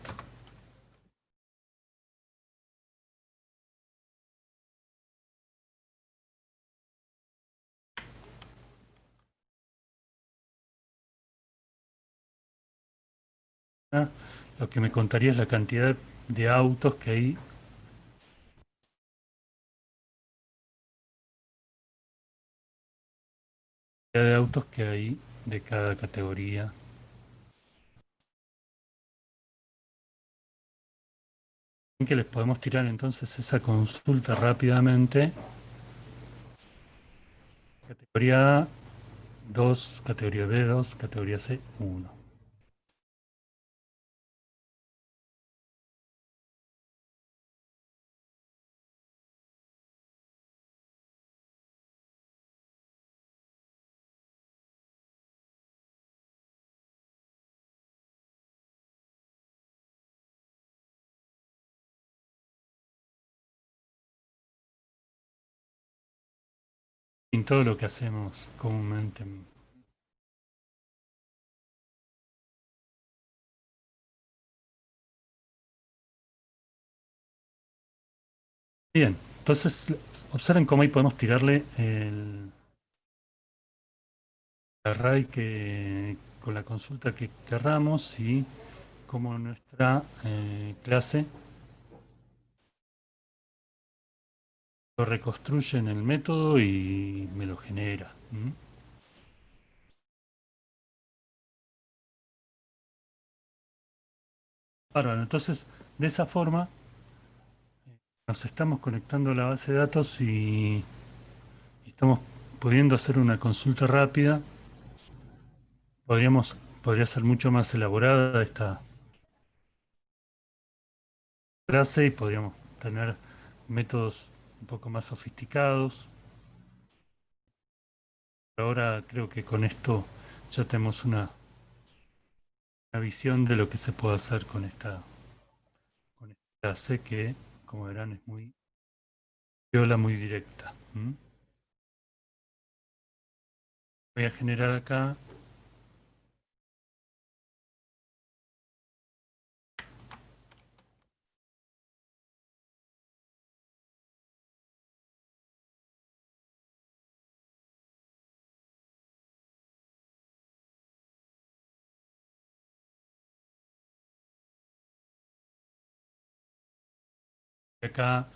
Lo que me contaría es la cantidad de autos que hay de cada categoría. Que les podemos tirar entonces esa consulta rápidamente. Categoría A, 2, categoría B, 2, categoría C, 1. En todo lo que hacemos comúnmente. Bien, entonces observen cómo ahí podemos tirarle el array con la consulta que querramos y como nuestra clase lo reconstruye en el método y me lo genera. Ahora, entonces, de esa forma nos estamos conectando a la base de datos y estamos pudiendo hacer una consulta rápida. Podría ser mucho más elaborada esta clase y podríamos tener métodos un poco más sofisticados. Pero ahora creo que con esto ya tenemos una visión de lo que se puede hacer con esta clase que, como verán, es muy viola, muy directa. Voy a generar acá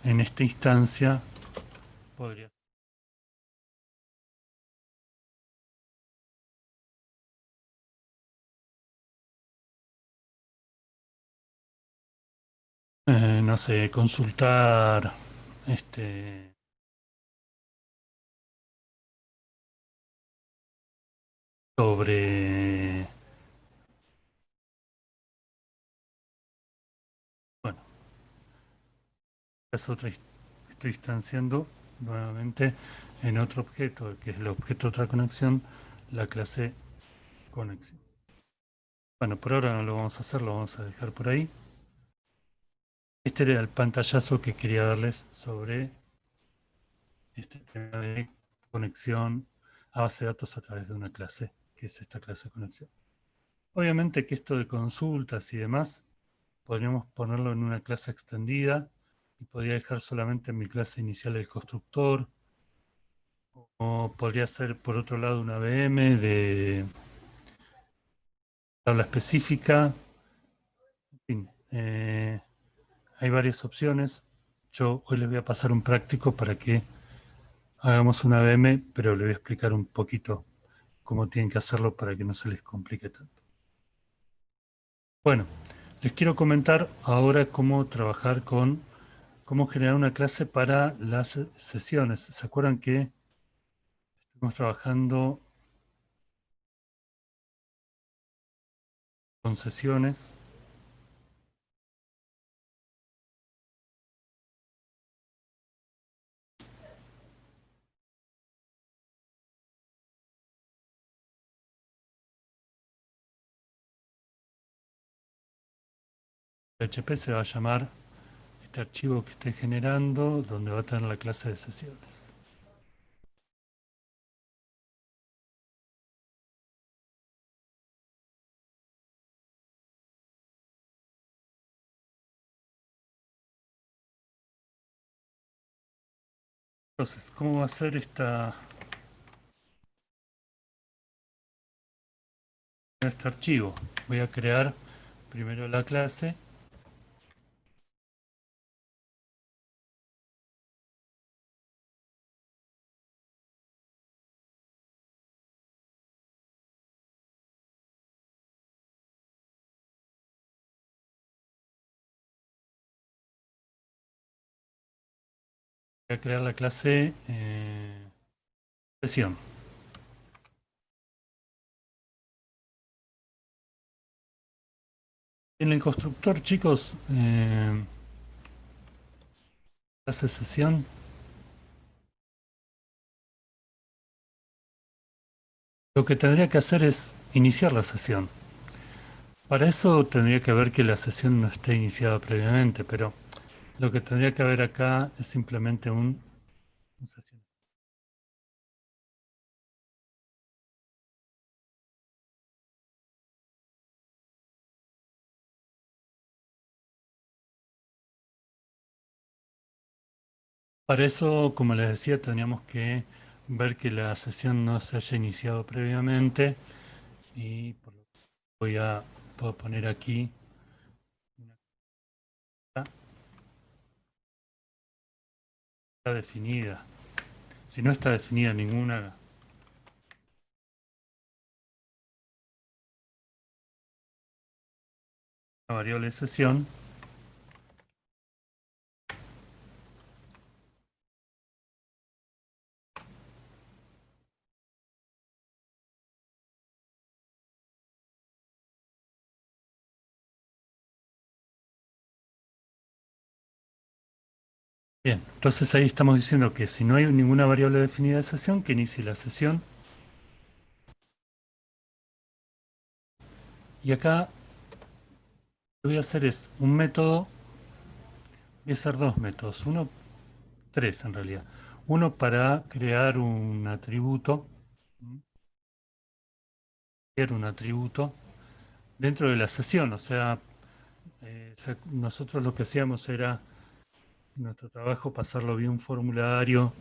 en esta instancia podría. No sé, consultar sobre, bueno, es otra, estoy instanciando nuevamente en otro objeto, que es el objeto otra conexión, la clase conexión. Bueno, por ahora no lo vamos a hacer, lo vamos a dejar por ahí. Este era el pantallazo que quería darles sobre este tema de conexión a base de datos a través de una clase, que es esta clase de conexión. Obviamente que esto de consultas y demás, podríamos ponerlo en una clase extendida y podría dejar solamente en mi clase inicial el constructor, o podría ser por otro lado una VM de tabla específica. En fin, hay varias opciones. Yo hoy les voy a pasar un práctico para que hagamos una VM, pero le voy a explicar un poquito cómo tienen que hacerlo para que no se les complique tanto. Bueno, les quiero comentar ahora cómo trabajar con, cómo generar una clase para las sesiones. ¿Se acuerdan que estuvimos trabajando con sesiones? PHP se va a llamar este archivo que esté generando, donde va a tener la clase de sesiones. Entonces, ¿cómo va a ser este archivo? Voy a crear primero la clase. Voy a crear la clase sesión. En el constructor, chicos, clase sesión, lo que tendría que hacer es iniciar la sesión. Para eso tendría que ver que la sesión no esté iniciada previamente, pero lo que tendría que haber acá es simplemente un sesión. Para eso, como les decía, tendríamos que ver que la sesión no se haya iniciado previamente y por lo que puedo poner aquí una cosa, está definida. Si no está definida ninguna variable de sesión, bien, entonces ahí estamos diciendo que si no hay ninguna variable definida de sesión, que inicie la sesión. Y acá lo que voy a hacer es un método, voy a hacer dos métodos, tres en realidad. Uno para crear un atributo, dentro de la sesión, o sea, nosotros lo que hacíamos era nuestro trabajo pasarlo vía un formulario,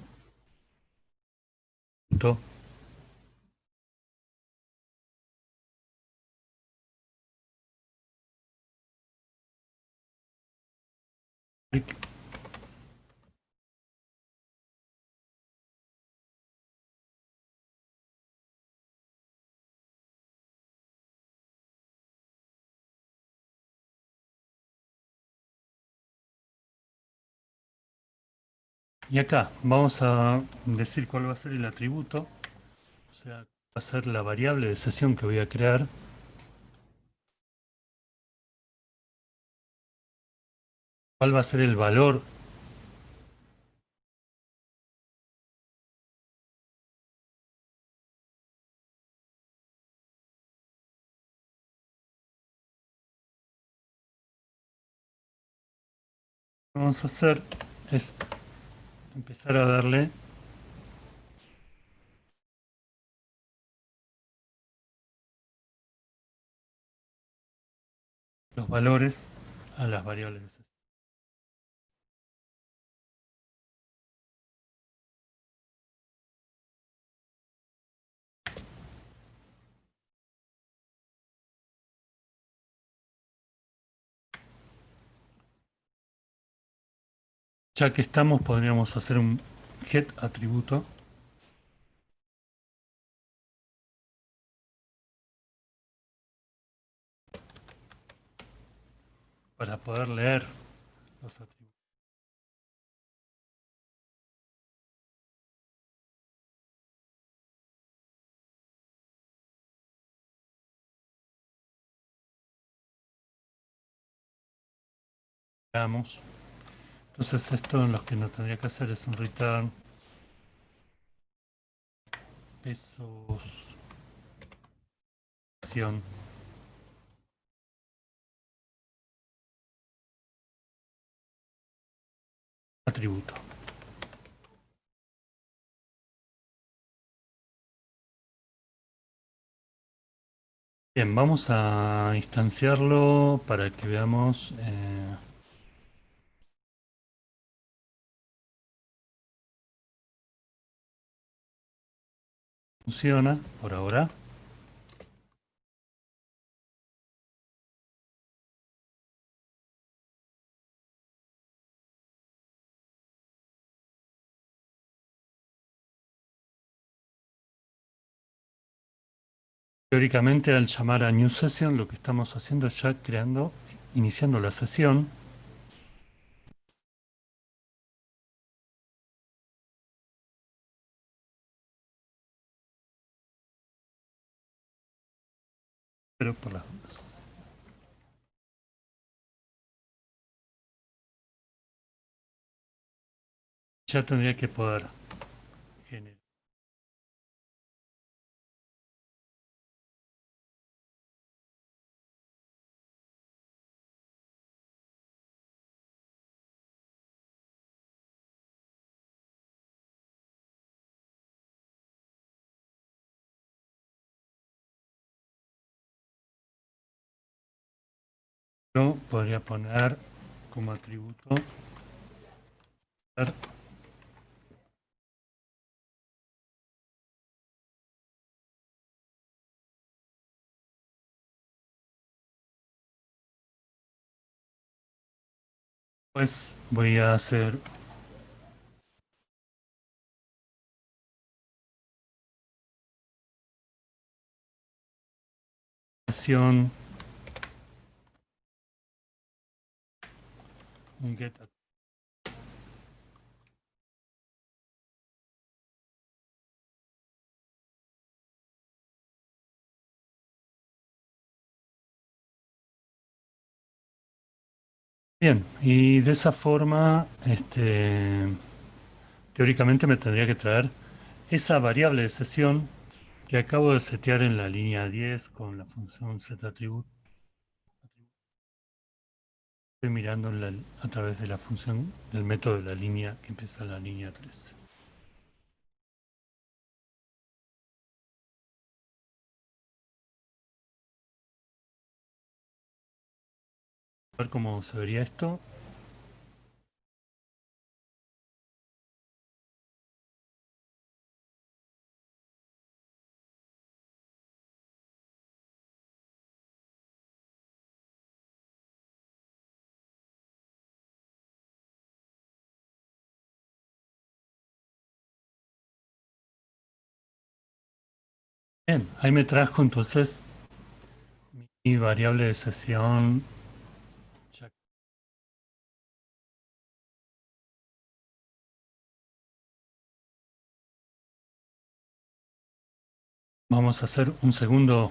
y acá vamos a decir cuál va a ser el atributo, o sea, va a ser la variable de sesión que voy a crear. ¿Cuál va a ser el valor Lo que vamos a hacer es empezar a darle los valores a las variables de sesión. Ya que estamos, podríamos hacer un get atributo para poder leer los atributos. Veamos. Entonces esto lo que nos tendría que hacer es un return pesos atributo. Bien, vamos a instanciarlo para que veamos. Funciona por ahora. Teóricamente, al llamar a New Session, lo que estamos haciendo es ya iniciando la sesión. Pero por las dudas. Ya tendría que poder generar. Yo podría poner como atributo pues voy a hacer sesión un get. Bien, y de esa forma, teóricamente me tendría que traer esa variable de sesión que acabo de setear en la línea 10 con la función setAttribute. Estoy mirando a través de la función del método de la línea que empieza en la línea 3. A ver cómo se vería esto. Bien, ahí me trajo entonces mi variable de sesión. Vamos a hacer un segundo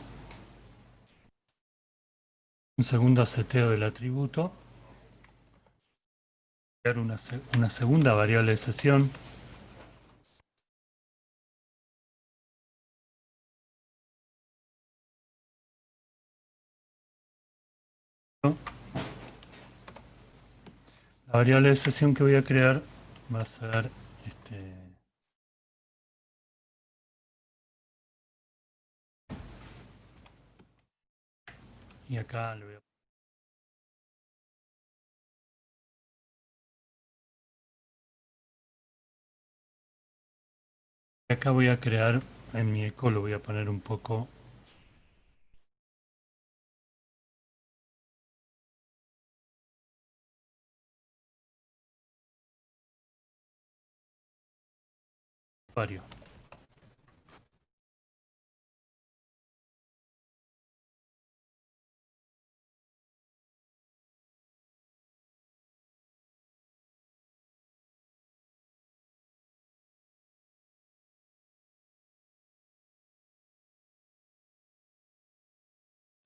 seteo del atributo. Crear una segunda variable de sesión. La La variable de sesión que voy a crear va a ser y acá lo voy a acá voy a crear en mi eco, lo voy a poner un poco vario.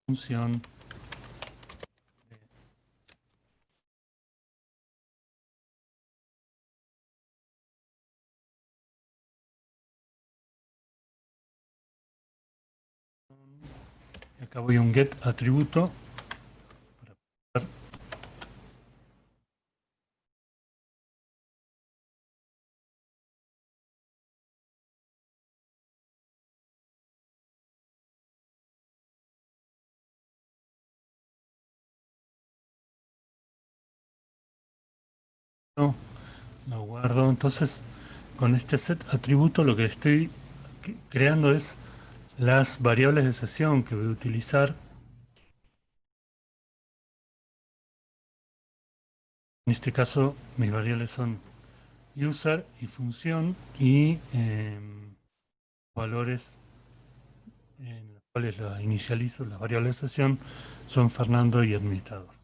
Función y acá voy a un get atributo para poder no, lo guardo. Entonces, con este set atributo lo que estoy creando es las variables de sesión que voy a utilizar. En este caso, mis variables son user y función y valores en los cuales las inicializo, las variables de sesión son Fernando y administrador.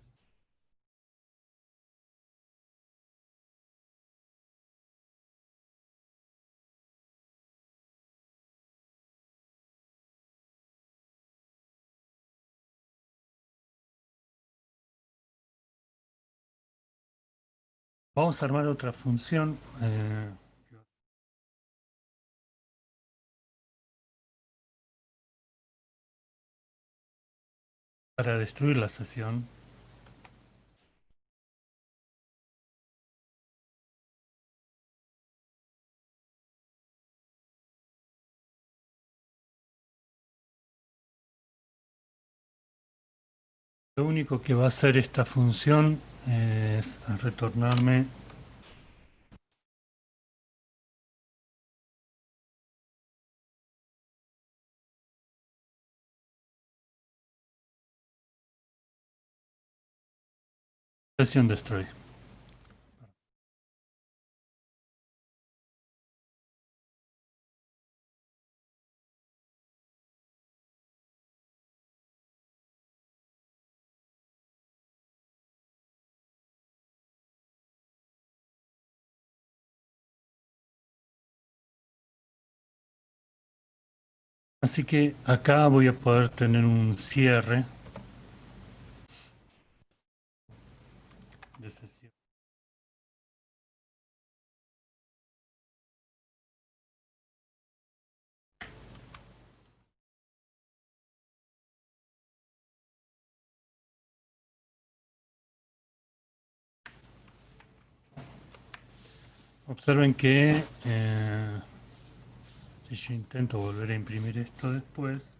Vamos a armar otra función para destruir la sesión. Lo único que va a hacer esta función es retornarme sesión destroy. Así que acá voy a poder tener un cierre de sesión. Observen que si yo intento volver a imprimir esto después,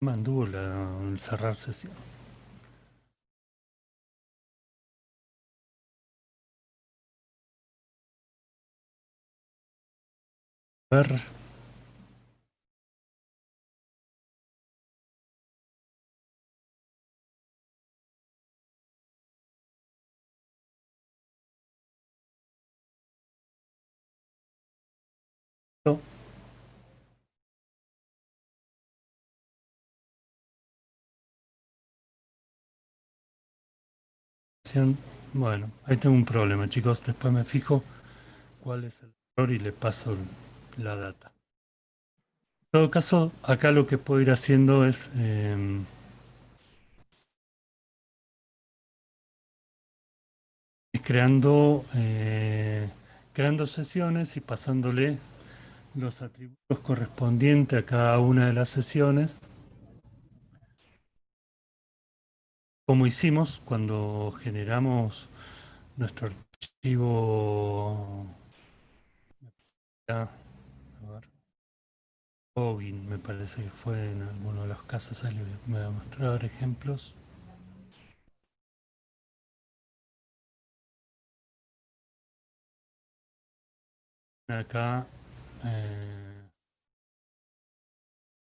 mantuvo el cerrar sesión. Ver. sesión. Bueno, ahí tengo un problema, chicos. Después me fijo cuál es el error y le paso la data. En todo caso, acá lo que puedo ir haciendo es creando sesiones y pasándole los atributos correspondientes a cada una de las sesiones, como hicimos cuando generamos nuestro archivo. A ver, login, me parece que fue en alguno de los casos. Ahí me voy a mostrar ejemplos. Acá,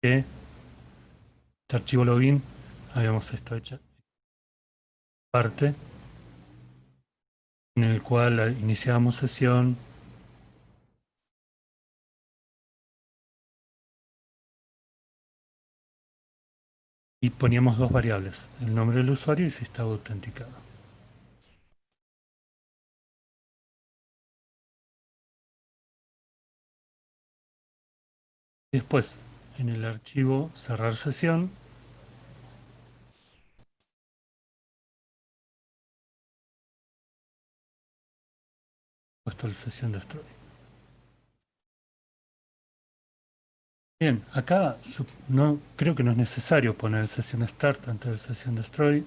que este archivo login habíamos esto hecho parte en el cual iniciábamos sesión y poníamos dos variables, el nombre del usuario y si estaba autenticado. Después, en el archivo cerrar sesión, puesto el sesión destroy. Bien, acá no, creo que no es necesario poner el sesión start antes del sesión destroy.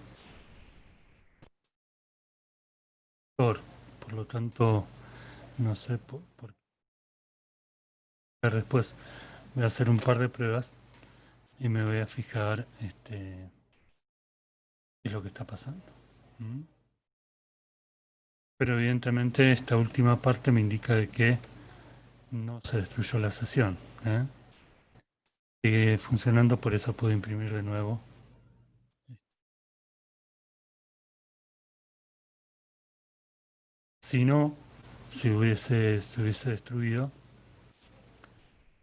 Por lo tanto, no sé por qué. Después voy a hacer un par de pruebas y me voy a fijar qué es lo que está pasando. ¿Mm? Pero evidentemente esta última parte me indica de que no se destruyó la sesión. Sigue funcionando, por eso puedo imprimir de nuevo. Si no, se hubiese destruido,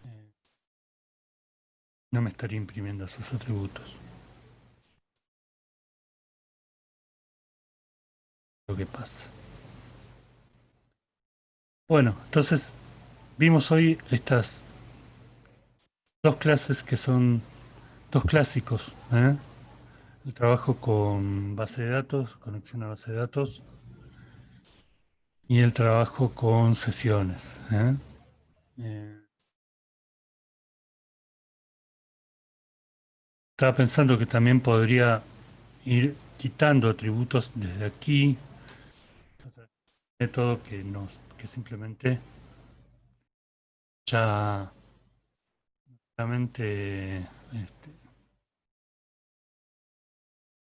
eh, no me estaría imprimiendo esos atributos. Lo que pasa. Bueno, entonces vimos hoy estas dos clases que son dos clásicos. El trabajo con base de datos, conexión a base de datos, y el trabajo con sesiones. Eh, Estaba pensando que también podría ir quitando atributos desde aquí, método que simplemente ya solamente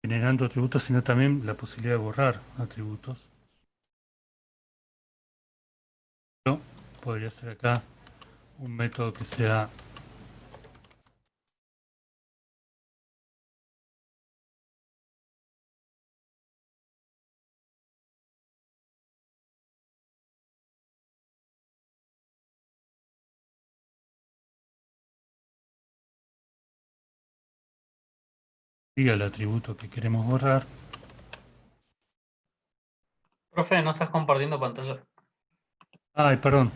generando atributos, sino también la posibilidad de borrar atributos. Pero podría ser acá un método que sea diga el atributo que queremos borrar. Profe, no estás compartiendo pantalla. Ay, perdón.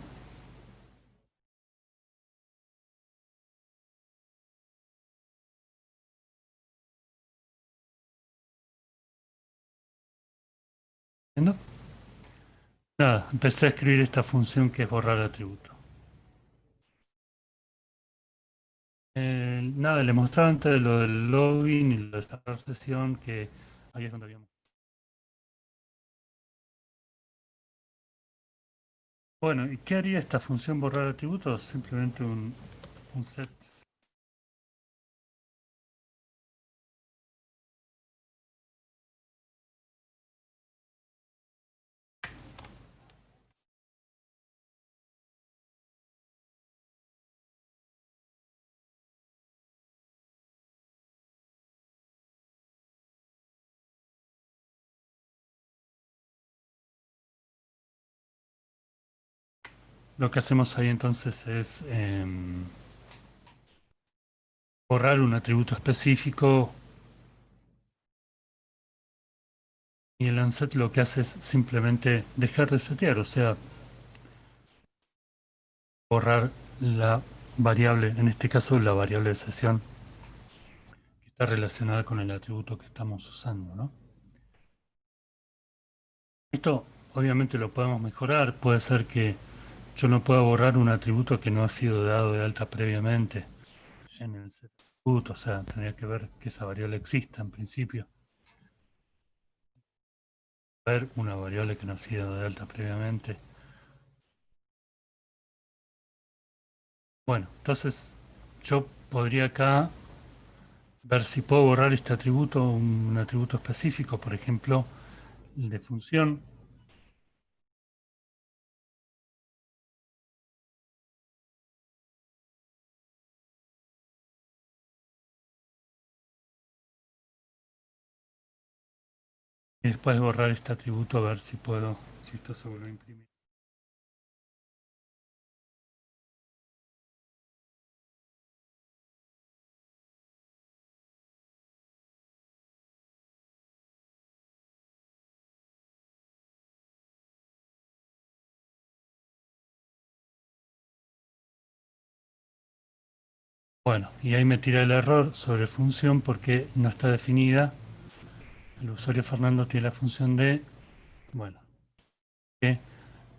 ¿Entiendo? Nada, empecé a escribir esta función que es borrar atributo. Nada, le mostraba antes de lo del login y la cerrar sesión, que ahí es donde habíamos. Bueno, ¿y qué haría esta función borrar atributos? Simplemente un set. Lo que hacemos ahí entonces es borrar un atributo específico Y el unset lo que hace es simplemente dejar de setear, o sea, borrar la variable, en este caso la variable de sesión, que está relacionada con el atributo que estamos usando, ¿no? Esto obviamente lo podemos mejorar, puede ser que yo no pueda borrar un atributo que no ha sido dado de alta previamente en el set atributo, o sea, tendría que ver que esa variable exista en principio. Ver una variable que no ha sido de alta previamente. Bueno, entonces yo podría acá ver si puedo borrar este atributo, un atributo específico, por ejemplo, el de función. Y después borrar este atributo a ver si puedo, si esto se vuelve a imprimir. Bueno, y ahí me tira el error sobre función porque no está definida. El usuario Fernando tiene la función de, bueno, que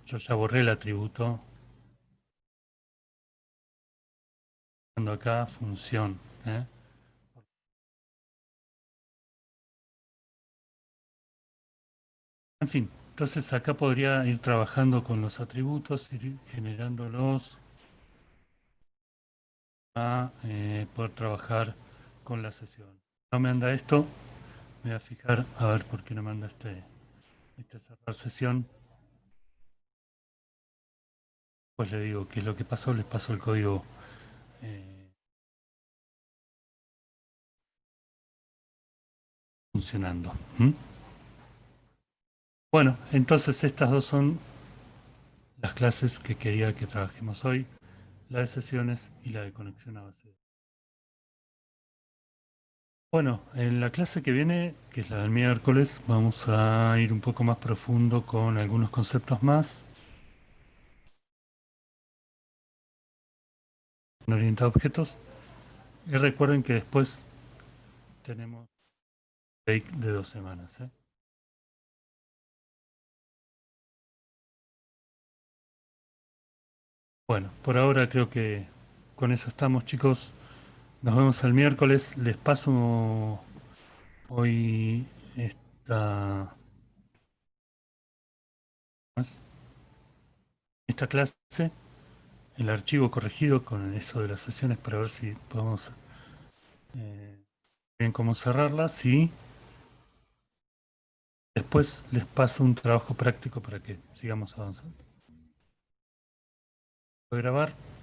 yo ya borré el atributo. Cuando acá función. En fin, entonces acá podría ir trabajando con los atributos, ir generándolos a poder trabajar con la sesión. No me anda esto, me voy a fijar a ver por qué no me anda este cerrar sesión. Pues le digo qué es lo que pasó, les paso el código funcionando. Bueno, entonces estas dos son las clases que quería que trabajemos hoy, la de sesiones y la de conexión a base de datos. Bueno, en la clase que viene, que es la del miércoles, vamos a ir un poco más profundo con algunos conceptos más orientados a objetos. Y recuerden que después tenemos break de 2 semanas. Bueno, por ahora creo que con eso estamos, chicos. Nos vemos el miércoles. Les paso hoy esta clase, el archivo corregido con eso de las sesiones para ver si podemos bien cómo cerrarlas y después les paso un trabajo práctico para que sigamos avanzando. Voy a grabar.